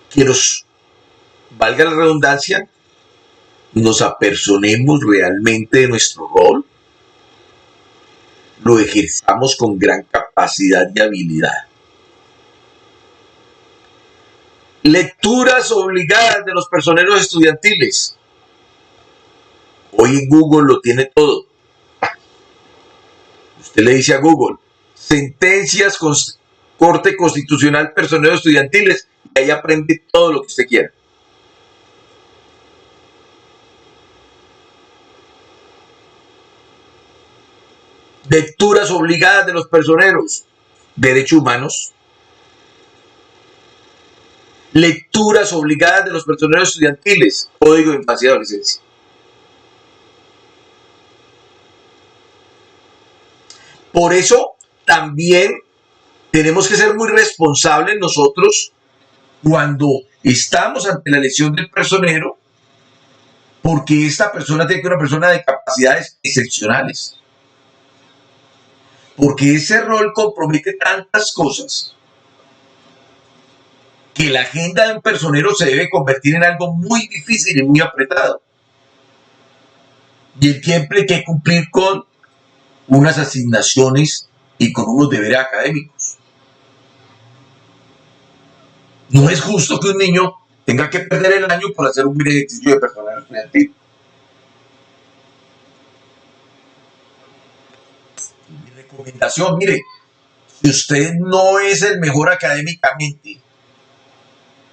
que nos, valga la redundancia, nos apersonemos realmente de nuestro rol, lo ejerzamos con gran capacidad y habilidad. Lecturas obligadas de los personeros estudiantiles. Hoy en Google lo tiene todo. Usted le dice a Google, sentencias con Corte Constitucional Personeros Estudiantiles, y ahí aprende todo lo que usted quiera. Lecturas obligadas de los personeros, derechos humanos. Lecturas obligadas de los personeros estudiantiles, Código de Infancia y Adolescencia. Por eso también tenemos que ser muy responsables nosotros cuando estamos ante la elección del personero, porque esta persona tiene que ser una persona de capacidades excepcionales. Porque ese rol compromete tantas cosas que la agenda de un personero se debe convertir en algo muy difícil y muy apretado. Y él tiene que cumplir con unas asignaciones y con unos deberes académicos. No es justo que un niño tenga que perder el año por hacer un buen ejercicio de personal estudiantil. Mi recomendación, mire, si usted no es el mejor académicamente,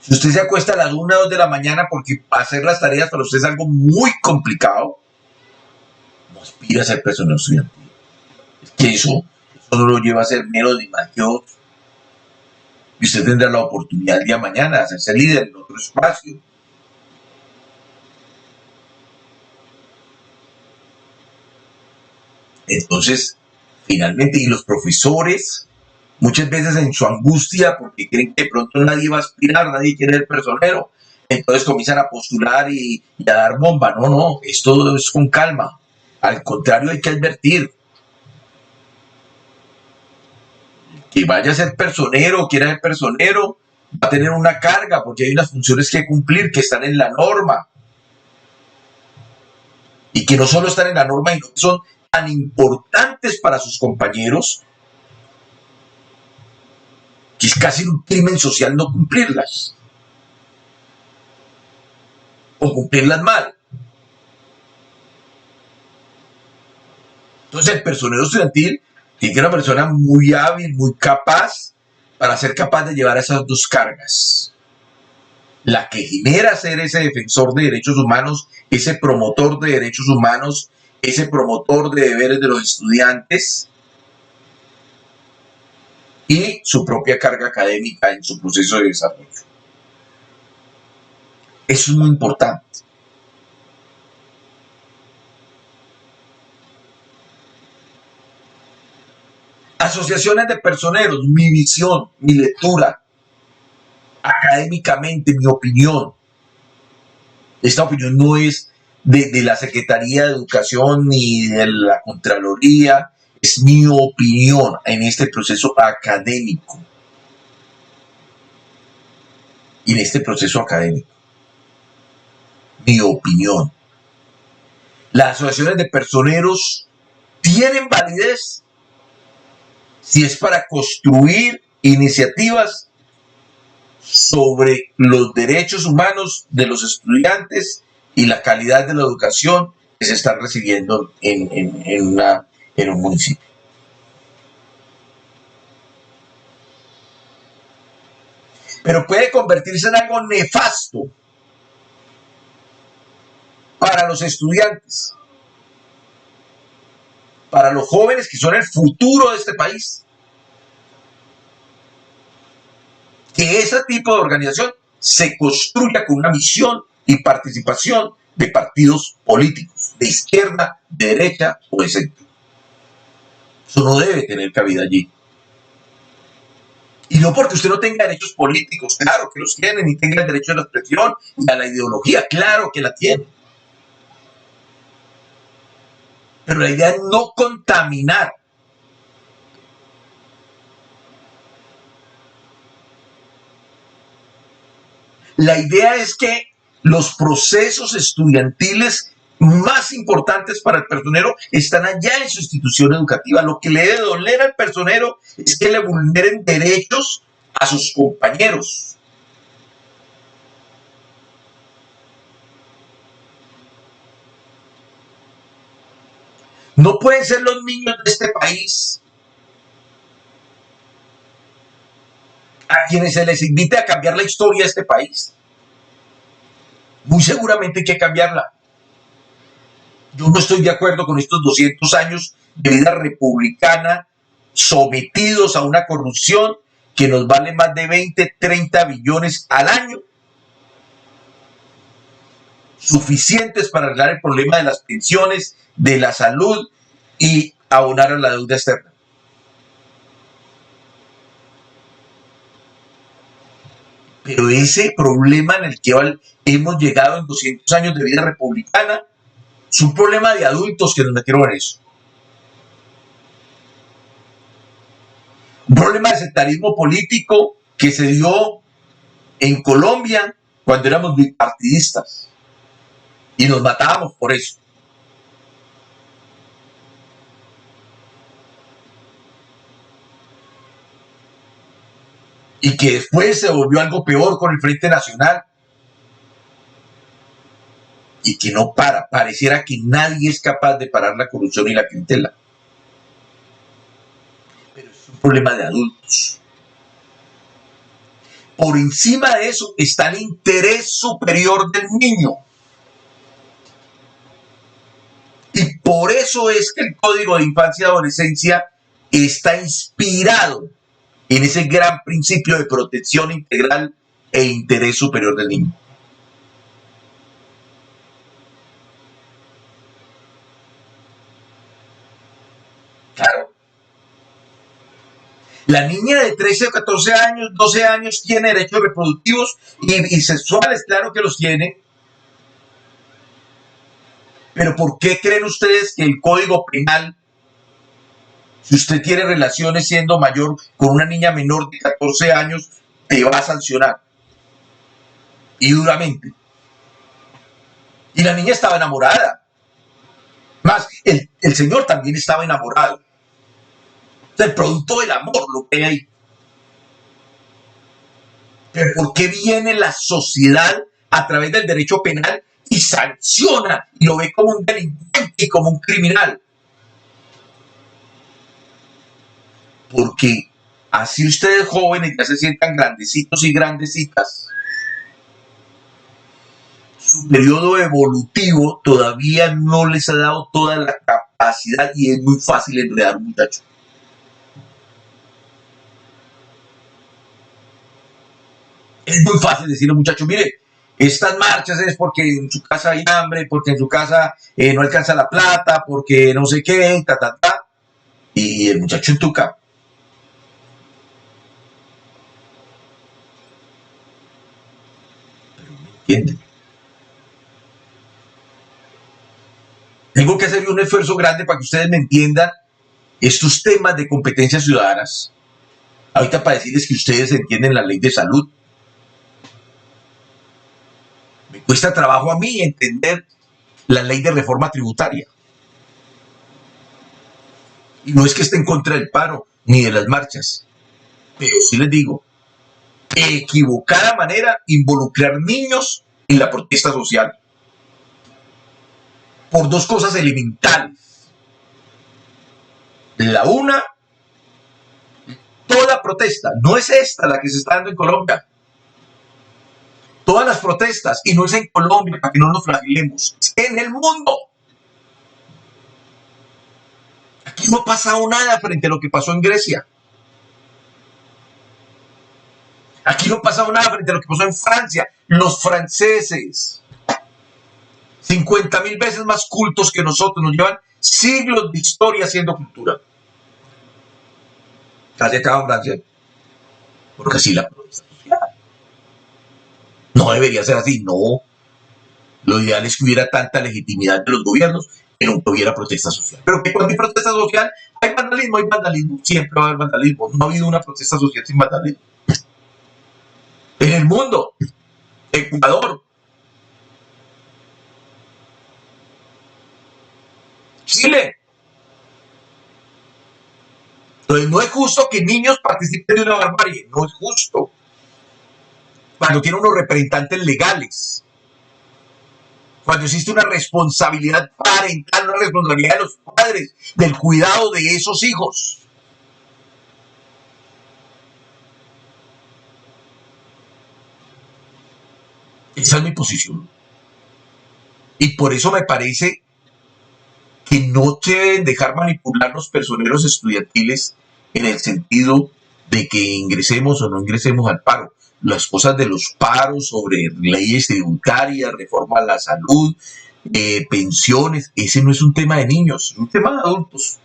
si usted se acuesta a las 1 o 2 de la mañana porque hacer las tareas para usted es algo muy complicado, no aspira a ser personal estudiantil. Es que eso no lo lleva a ser menos ni más que otro. Y usted tendrá la oportunidad el día de mañana de hacerse líder en otro espacio. Entonces, finalmente, y los profesores, muchas veces en su angustia, porque creen que de pronto nadie va a aspirar, nadie quiere ser personero, entonces comienzan a postular y a dar bomba. No, no, esto es con calma. Al contrario, hay que advertir. Que vaya a ser personero, quiera ser personero, va a tener una carga porque hay unas funciones que cumplir que están en la norma. Y que no solo están en la norma, sino que son tan importantes para sus compañeros que es casi un crimen social no cumplirlas. O cumplirlas mal. Entonces el personero estudiantil tiene que ser una persona muy hábil, muy capaz, para ser capaz de llevar esas dos cargas. La que genera ser ese defensor de derechos humanos, ese promotor de derechos humanos, ese promotor de deberes de los estudiantes, y su propia carga académica en su proceso de desarrollo. Eso es muy importante. Asociaciones de personeros, mi visión, mi lectura, académicamente, mi opinión. Esta opinión no es de la Secretaría de Educación ni de la Contraloría, es mi opinión en este proceso académico. Y en este proceso académico. mi opinión. Las asociaciones de personeros tienen validez si es para construir iniciativas sobre los derechos humanos de los estudiantes y la calidad de la educación que se están recibiendo en un municipio. Pero puede convertirse en algo nefasto para los estudiantes, para los jóvenes que son el futuro de este país, que ese tipo de organización se construya con una misión y participación de partidos políticos, de izquierda, de derecha o de centro. Eso no debe tener cabida allí. Y no porque usted no tenga derechos políticos, claro que los tiene, ni tenga el derecho a la expresión y a la ideología, claro que la tiene. Pero la idea es no contaminar. La idea es que los procesos estudiantiles más importantes para el personero están allá en su institución educativa. Lo que le debe doler al personero es que le vulneren derechos a sus compañeros. No pueden ser los niños de este país a quienes se les invite a cambiar la historia de este país. Muy seguramente hay que cambiarla. Yo no estoy de acuerdo con estos 200 años de vida republicana sometidos a una corrupción que nos vale más de 20, 30 billones al año, suficientes para arreglar el problema de las pensiones, de la salud y abonar a la deuda externa. Pero ese problema en el que hemos llegado en 200 años de vida republicana es un problema de adultos que nos metieron en eso. Un problema de sectarismo político que se dio en Colombia cuando éramos bipartidistas y nos matábamos por eso. Y que después se volvió algo peor con el Frente Nacional. Y que no pareciera que nadie es capaz de parar la corrupción y la clientela. Pero es un problema de adultos. Por encima de eso está el interés superior del niño. Y por eso es que el Código de Infancia y Adolescencia está inspirado en ese gran principio de protección integral e interés superior del niño. Claro. La niña de 13 o 14 años, 12 años tiene derechos reproductivos y sexuales, claro que los tiene. Pero ¿por qué creen ustedes que el Código Penal, si usted tiene relaciones siendo mayor con una niña menor de 14 años, te va a sancionar? Y duramente. Y la niña estaba enamorada. Más, el señor también estaba enamorado. O sea, el producto del amor, lo que hay ahí. Pero ¿por qué viene la sociedad a través del derecho penal y sanciona y lo ve como un delincuente y como un criminal? Porque así ustedes jóvenes ya se sientan grandecitos y grandecitas, su periodo evolutivo todavía no les ha dado toda la capacidad y es muy fácil enredar a un muchacho. Es muy fácil decirle a un muchacho, mire, estas marchas es porque en su casa hay hambre, porque en su casa no alcanza la plata, porque no sé qué, y el muchacho entuca. Pero no entiende. Tengo que hacer un esfuerzo grande para que ustedes me entiendan estos temas de competencias ciudadanas. Ahorita para decirles que ustedes entienden la ley de salud. Me cuesta trabajo a mí entender la ley de reforma tributaria. Y no es que esté en contra del paro ni de las marchas, pero sí les digo, de equivocada manera involucrar niños en la protesta social por dos cosas elementales. La una, toda protesta, no es esta la que se está dando en Colombia. Todas las protestas, y no es en Colombia, para que no nos flagelemos, es en el mundo. Aquí no ha pasado nada frente a lo que pasó en Grecia. Aquí no ha pasado nada frente a lo que pasó en Francia. Los franceses, 50.000 veces más cultos que nosotros, nos llevan siglos de historia haciendo cultura. Casi acaba Francia, porque así la protesta social. No debería ser así, no. Lo ideal es que hubiera tanta legitimidad de los gobiernos que no hubiera protesta social. Pero que cuando hay protesta social hay vandalismo, siempre va a haber vandalismo. No ha habido una protesta social sin vandalismo. En el mundo, Ecuador, Chile. Entonces no es justo que niños participen de una barbarie, no es justo. Cuando tiene unos representantes legales, cuando existe una responsabilidad parental, una responsabilidad de los padres, del cuidado de esos hijos. Esa es mi posición. Y por eso me parece que no se deben dejar manipular los personeros estudiantiles en el sentido de que ingresemos o no ingresemos al paro. Las cosas de los paros sobre leyes tributarias, reforma a la salud, pensiones, ese no es un tema de niños, es un tema de adultos.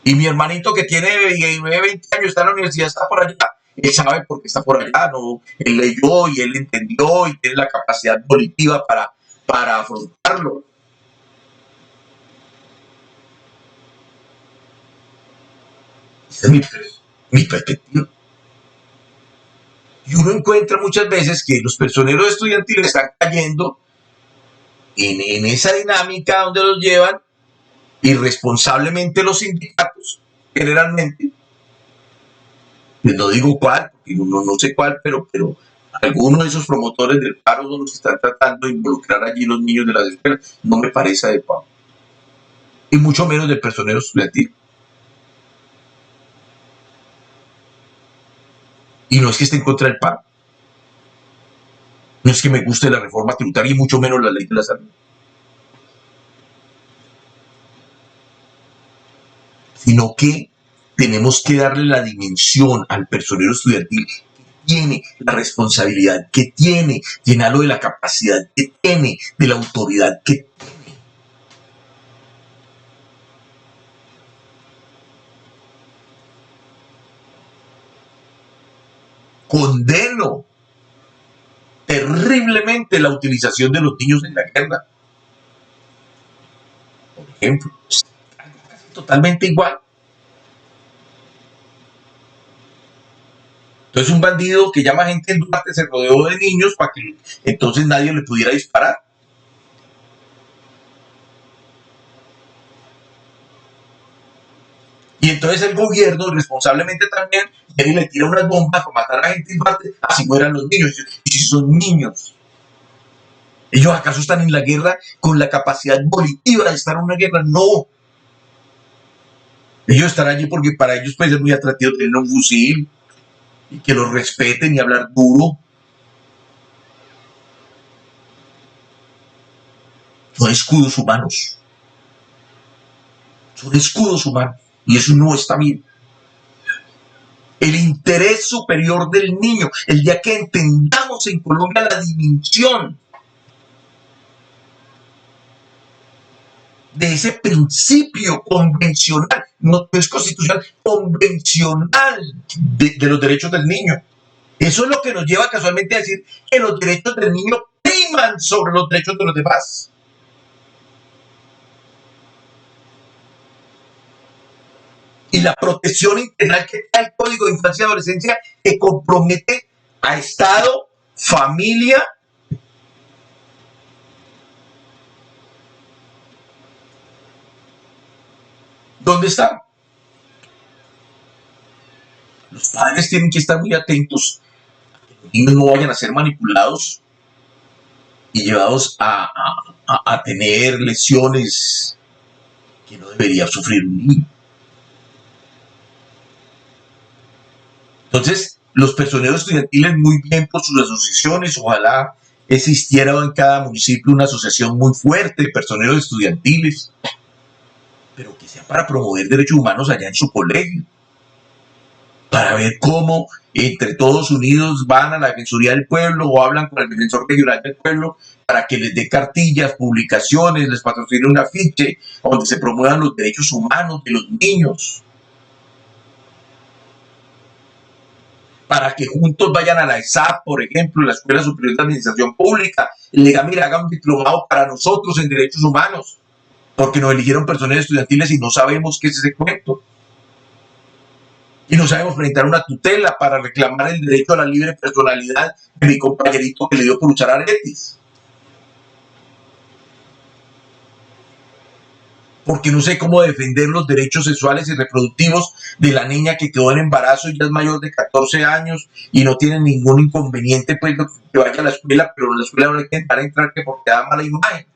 Y mi hermanito que tiene 19, 20 años, está en la universidad, está por allá. Él sabe por qué está por allá, ¿no? Él leyó y él entendió y tiene la capacidad volitiva para afrontarlo. Esa es mi perspectiva. Y uno encuentra muchas veces que los personeros estudiantiles están cayendo en esa dinámica donde los llevan irresponsablemente los sindicatos, generalmente. Pues no digo cuál, porque no sé cuál, pero algunos de esos promotores del paro son los que están tratando de involucrar allí los niños de las escuelas. No me parece adecuado. Y mucho menos del personero estudiantil. Y no es que esté en contra del paro. No es que me guste la reforma tributaria y mucho menos la ley de la salud. Sino que tenemos que darle la dimensión al personero estudiantil que tiene, la responsabilidad que tiene, llenarlo de la capacidad que tiene, de la autoridad que tiene. Condeno terriblemente la utilización de los niños en la guerra. Por ejemplo, totalmente igual. Entonces un bandido que llama gente en Duarte se rodeó de niños para que entonces nadie le pudiera disparar. Y entonces el gobierno, responsablemente también, viene y le tira unas bombas para matar a gente en Duarte, así mueran los niños. Y si son niños, ¿ellos acaso están en la guerra con la capacidad volitiva de estar en una guerra? No. Ellos están allí porque para ellos puede ser muy atractivo tener un fusil y que los respeten y hablar duro. Son escudos humanos. Son escudos humanos. Y eso no está bien. El interés superior del niño, el día que entendamos en Colombia la dimensión de ese principio convencional, no es constitucional, convencional de los derechos del niño. Eso es lo que nos lleva casualmente a decir que los derechos del niño priman sobre los derechos de los demás. Y la protección integral que da el Código de Infancia y Adolescencia que compromete a Estado, familia ¿Dónde está? Los padres tienen que estar muy atentos a que los niños no vayan a ser manipulados y llevados a tener lesiones que no debería sufrir un niño. Entonces, los personeros estudiantiles, muy bien por sus asociaciones, ojalá existiera en cada municipio una asociación muy fuerte de personeros estudiantiles, pero que sea para promover derechos humanos allá en su colegio, para ver cómo entre todos unidos van a la Defensoría del Pueblo o hablan con el Defensor Regional del Pueblo para que les dé cartillas, publicaciones, les patrocine un afiche donde se promuevan los derechos humanos de los niños, para que juntos vayan a la ESAP, por ejemplo, la Escuela Superior de Administración Pública, y le digan, mira, hagan un diplomado para nosotros en derechos humanos, porque nos eligieron personeros estudiantiles y no sabemos qué es ese cuento. Y no sabemos presentar una tutela para reclamar el derecho a la libre personalidad de mi compañerito que le dio por usar aretes. Porque no sé cómo defender los derechos sexuales y reproductivos de la niña que quedó en embarazo y ya es mayor de 14 años y no tiene ningún inconveniente pues que vaya a la escuela, pero en la escuela no le quieren dejar entrar que porque da mala imagen.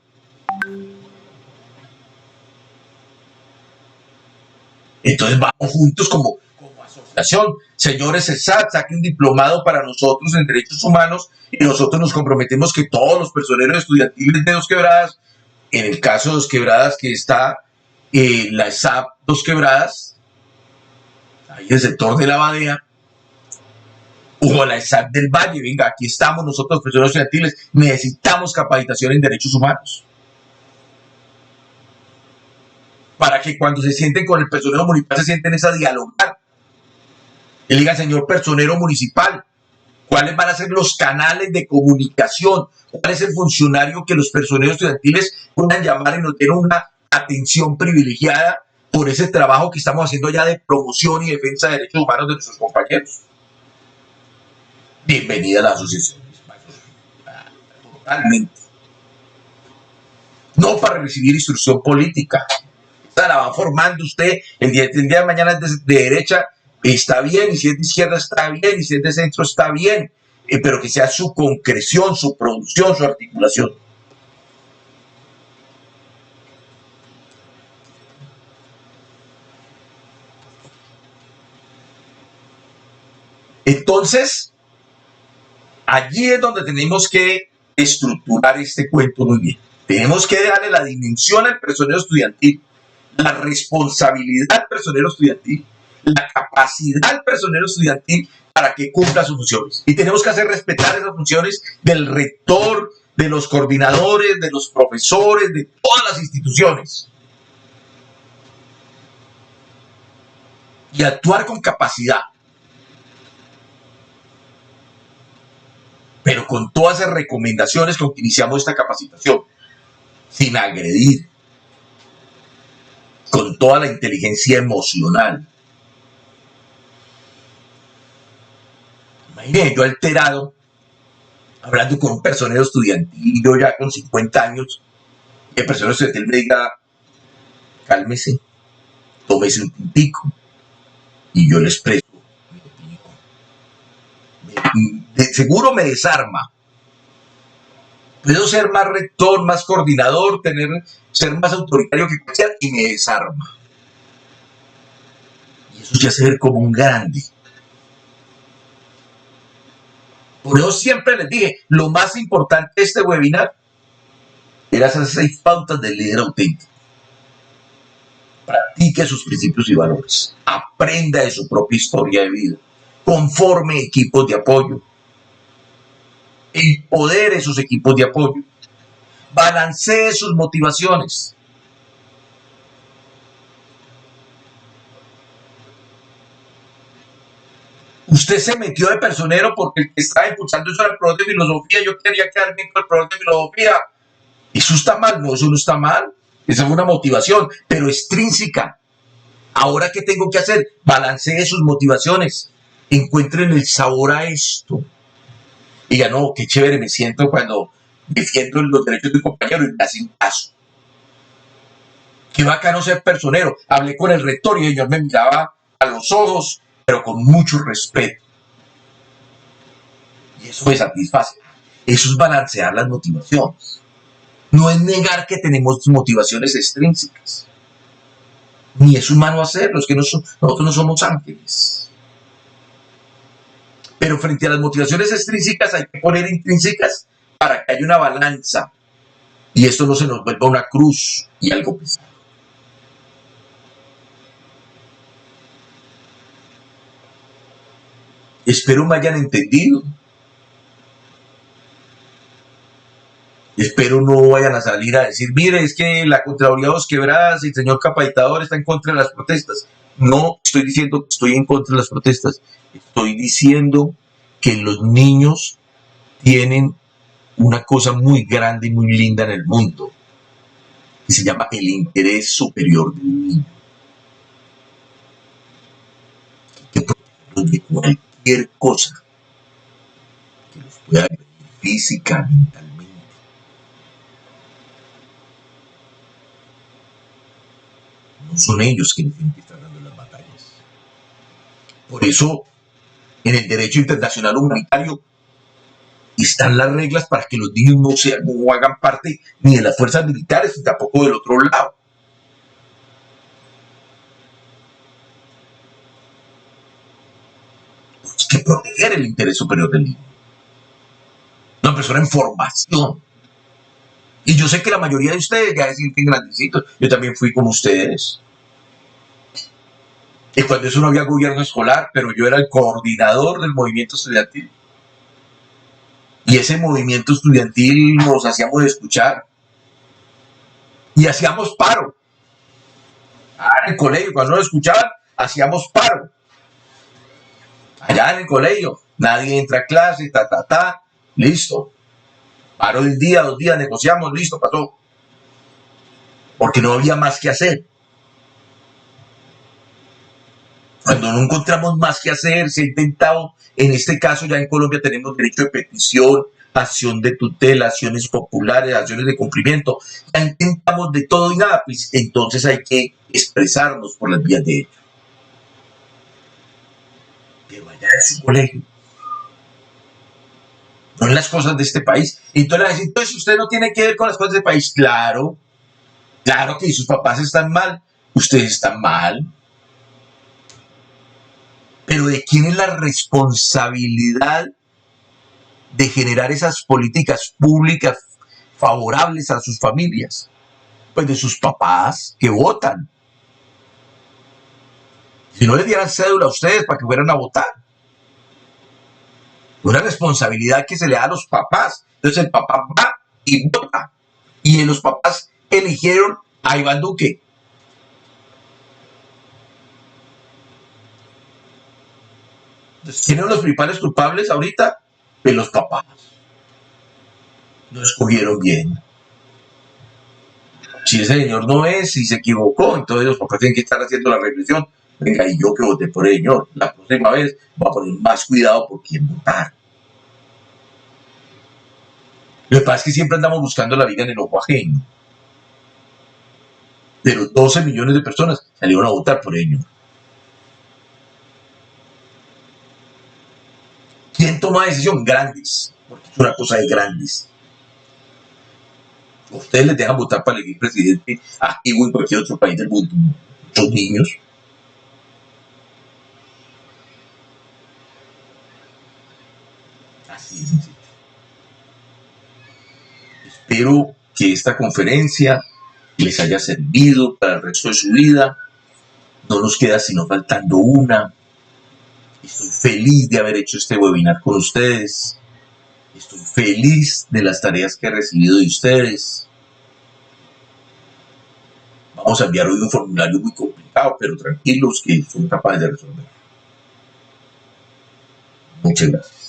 Entonces vamos juntos como asociación. Señores ESAT, saque un diplomado para nosotros en derechos humanos y nosotros nos comprometemos que todos los personeros estudiantiles de Dos Quebradas, en el caso de Dos Quebradas que está la ESAP Dos Quebradas, ahí el sector de la Badea, o la ESAP del Valle, venga, aquí estamos nosotros, personeros estudiantiles, necesitamos capacitación en derechos humanos. Para que cuando se sienten con el personero municipal se sienten a dialogar. Y le digan, señor personero municipal, ¿cuáles van a ser los canales de comunicación? ¿Cuál es el funcionario que los personeros estudiantiles puedan llamar y nos den una atención privilegiada por ese trabajo que estamos haciendo ya de promoción y defensa de derechos humanos de nuestros compañeros? Bienvenida a la asociación. Totalmente. No para recibir instrucción política. Esta la va formando usted. El día de mañana es de derecha, está bien, y si es de izquierda está bien, y si es de centro está bien, pero que sea su concreción, su producción, su articulación. Entonces, allí es donde tenemos que estructurar este cuento muy bien. Tenemos que darle la dimensión al personero estudiantil, la responsabilidad al personero estudiantil, la capacidad del personero estudiantil para que cumpla sus funciones. Y tenemos que hacer respetar esas funciones del rector, de los coordinadores, de los profesores, de todas las instituciones. Y actuar con capacidad. Pero con todas esas recomendaciones con que iniciamos esta capacitación. Sin agredir. Con toda la inteligencia emocional. Imagínense, yo alterado, hablando con un personero estudiantil, yo ya con 50 años, y el personero estudiantil me diga, cálmese, tómese un tintico, y yo le expreso mi opinión. De seguro me desarma. Puedo ser más rector, más coordinador, ser más autoritario que cualquiera, y me desarma. Y eso ya se ve como un grande. Por eso siempre les dije, lo más importante de este webinar era esas 6 pautas del líder auténtico. Practique sus principios y valores. Aprenda de su propia historia de vida. Conforme equipos de apoyo. Empodere sus equipos de apoyo. Balancee sus motivaciones. Usted se metió de personero porque el que estaba impulsando eso era el profesor de filosofía. Yo quería quedar bien con el profesor de filosofía. ¿Eso está mal? No, eso no está mal. Esa fue una motivación, pero extrínseca. Ahora, ¿qué tengo que hacer? Balancee sus motivaciones. Encuentren el sabor a esto. Y ya no, qué chévere me siento cuando defiendo los derechos de un compañero y me hacen caso. Qué bacano ser personero. Hablé con el rector y el señor me miraba a los ojos, pero con mucho respeto. Y eso me satisface. Eso es balancear las motivaciones. No es negar que tenemos motivaciones extrínsecas. Ni es humano hacerlo, es que nosotros no somos ángeles. Pero frente a las motivaciones extrínsecas hay que poner intrínsecas para que haya una balanza y esto no se nos vuelva una cruz y algo pesado. Espero me hayan entendido. Espero no vayan a salir a decir, mire, es que la Contraloría Dos Quebradas y el señor capacitador está en contra de las protestas. No estoy diciendo que estoy en contra de las protestas. Estoy diciendo que los niños tienen una cosa muy grande y muy linda en el mundo, que se llama el interés superior del niño. Hay que protegerlos de cualquier cosa que los pueda agredir física, mentalmente. No son ellos quienes tienen que estar dando las batallas. Por eso, en el derecho internacional humanitario están las reglas para que los niños no hagan parte ni de las fuerzas militares ni tampoco del otro lado. Hay que proteger el interés superior del niño. Una persona en formación. Y yo sé que la mayoría de ustedes ya se sienten grandecitos. Yo también fui como ustedes. Y cuando eso no había gobierno escolar, pero yo era el coordinador del movimiento estudiantil. Y ese movimiento estudiantil nos hacíamos escuchar. Y hacíamos paro. En el colegio, cuando nos escuchaban, hacíamos paro. Allá en el colegio, nadie entra a clase, listo. Paro de un día, 2 días, negociamos, listo, pasó. Porque no había más que hacer. Cuando no encontramos más que hacer, se ha intentado, en este caso ya en Colombia tenemos derecho de petición, acción de tutela, acciones populares, acciones de cumplimiento. Ya intentamos de todo y nada, pues entonces hay que expresarnos por las vías de hecho. Pero allá en su colegio, no en las cosas de este país. Entonces, entonces usted no tiene que ver con las cosas del país. Claro, claro que si sus papás están mal, ustedes están mal. Pero ¿de quién es la responsabilidad de generar esas políticas públicas favorables a sus familias? Pues de sus papás que votan. Si no les dieran cédula a ustedes para que fueran a votar. Una responsabilidad que se le da a los papás. Entonces el papá va y vota. Y los papás eligieron a Iván Duque. Entonces, ¿quiénes son los principales culpables ahorita? Pues los papás. No escogieron bien. Si ese señor no es, si se equivocó, entonces los papás tienen que estar haciendo la reflexión. Venga, y yo que voté por el señor, la próxima vez voy a poner más cuidado por quién votar. Lo que pasa es que siempre andamos buscando la vida en el ojo ajeno. Pero 12 millones de personas salieron a votar por el señor. ¿Quién toma la decisión? Grandes. Porque es una cosa de grandes. Ustedes les dejan votar para elegir presidente aquí o en cualquier otro país del mundo. Muchos niños. Así es sencillo. Espero que esta conferencia les haya servido para el resto de su vida. No nos queda sino faltando una. Estoy feliz de haber hecho este webinar con ustedes. Estoy feliz de las tareas que he recibido de ustedes. Vamos a enviar hoy un formulario muy complicado, pero tranquilos que son capaces de resolverlo. Muchas gracias.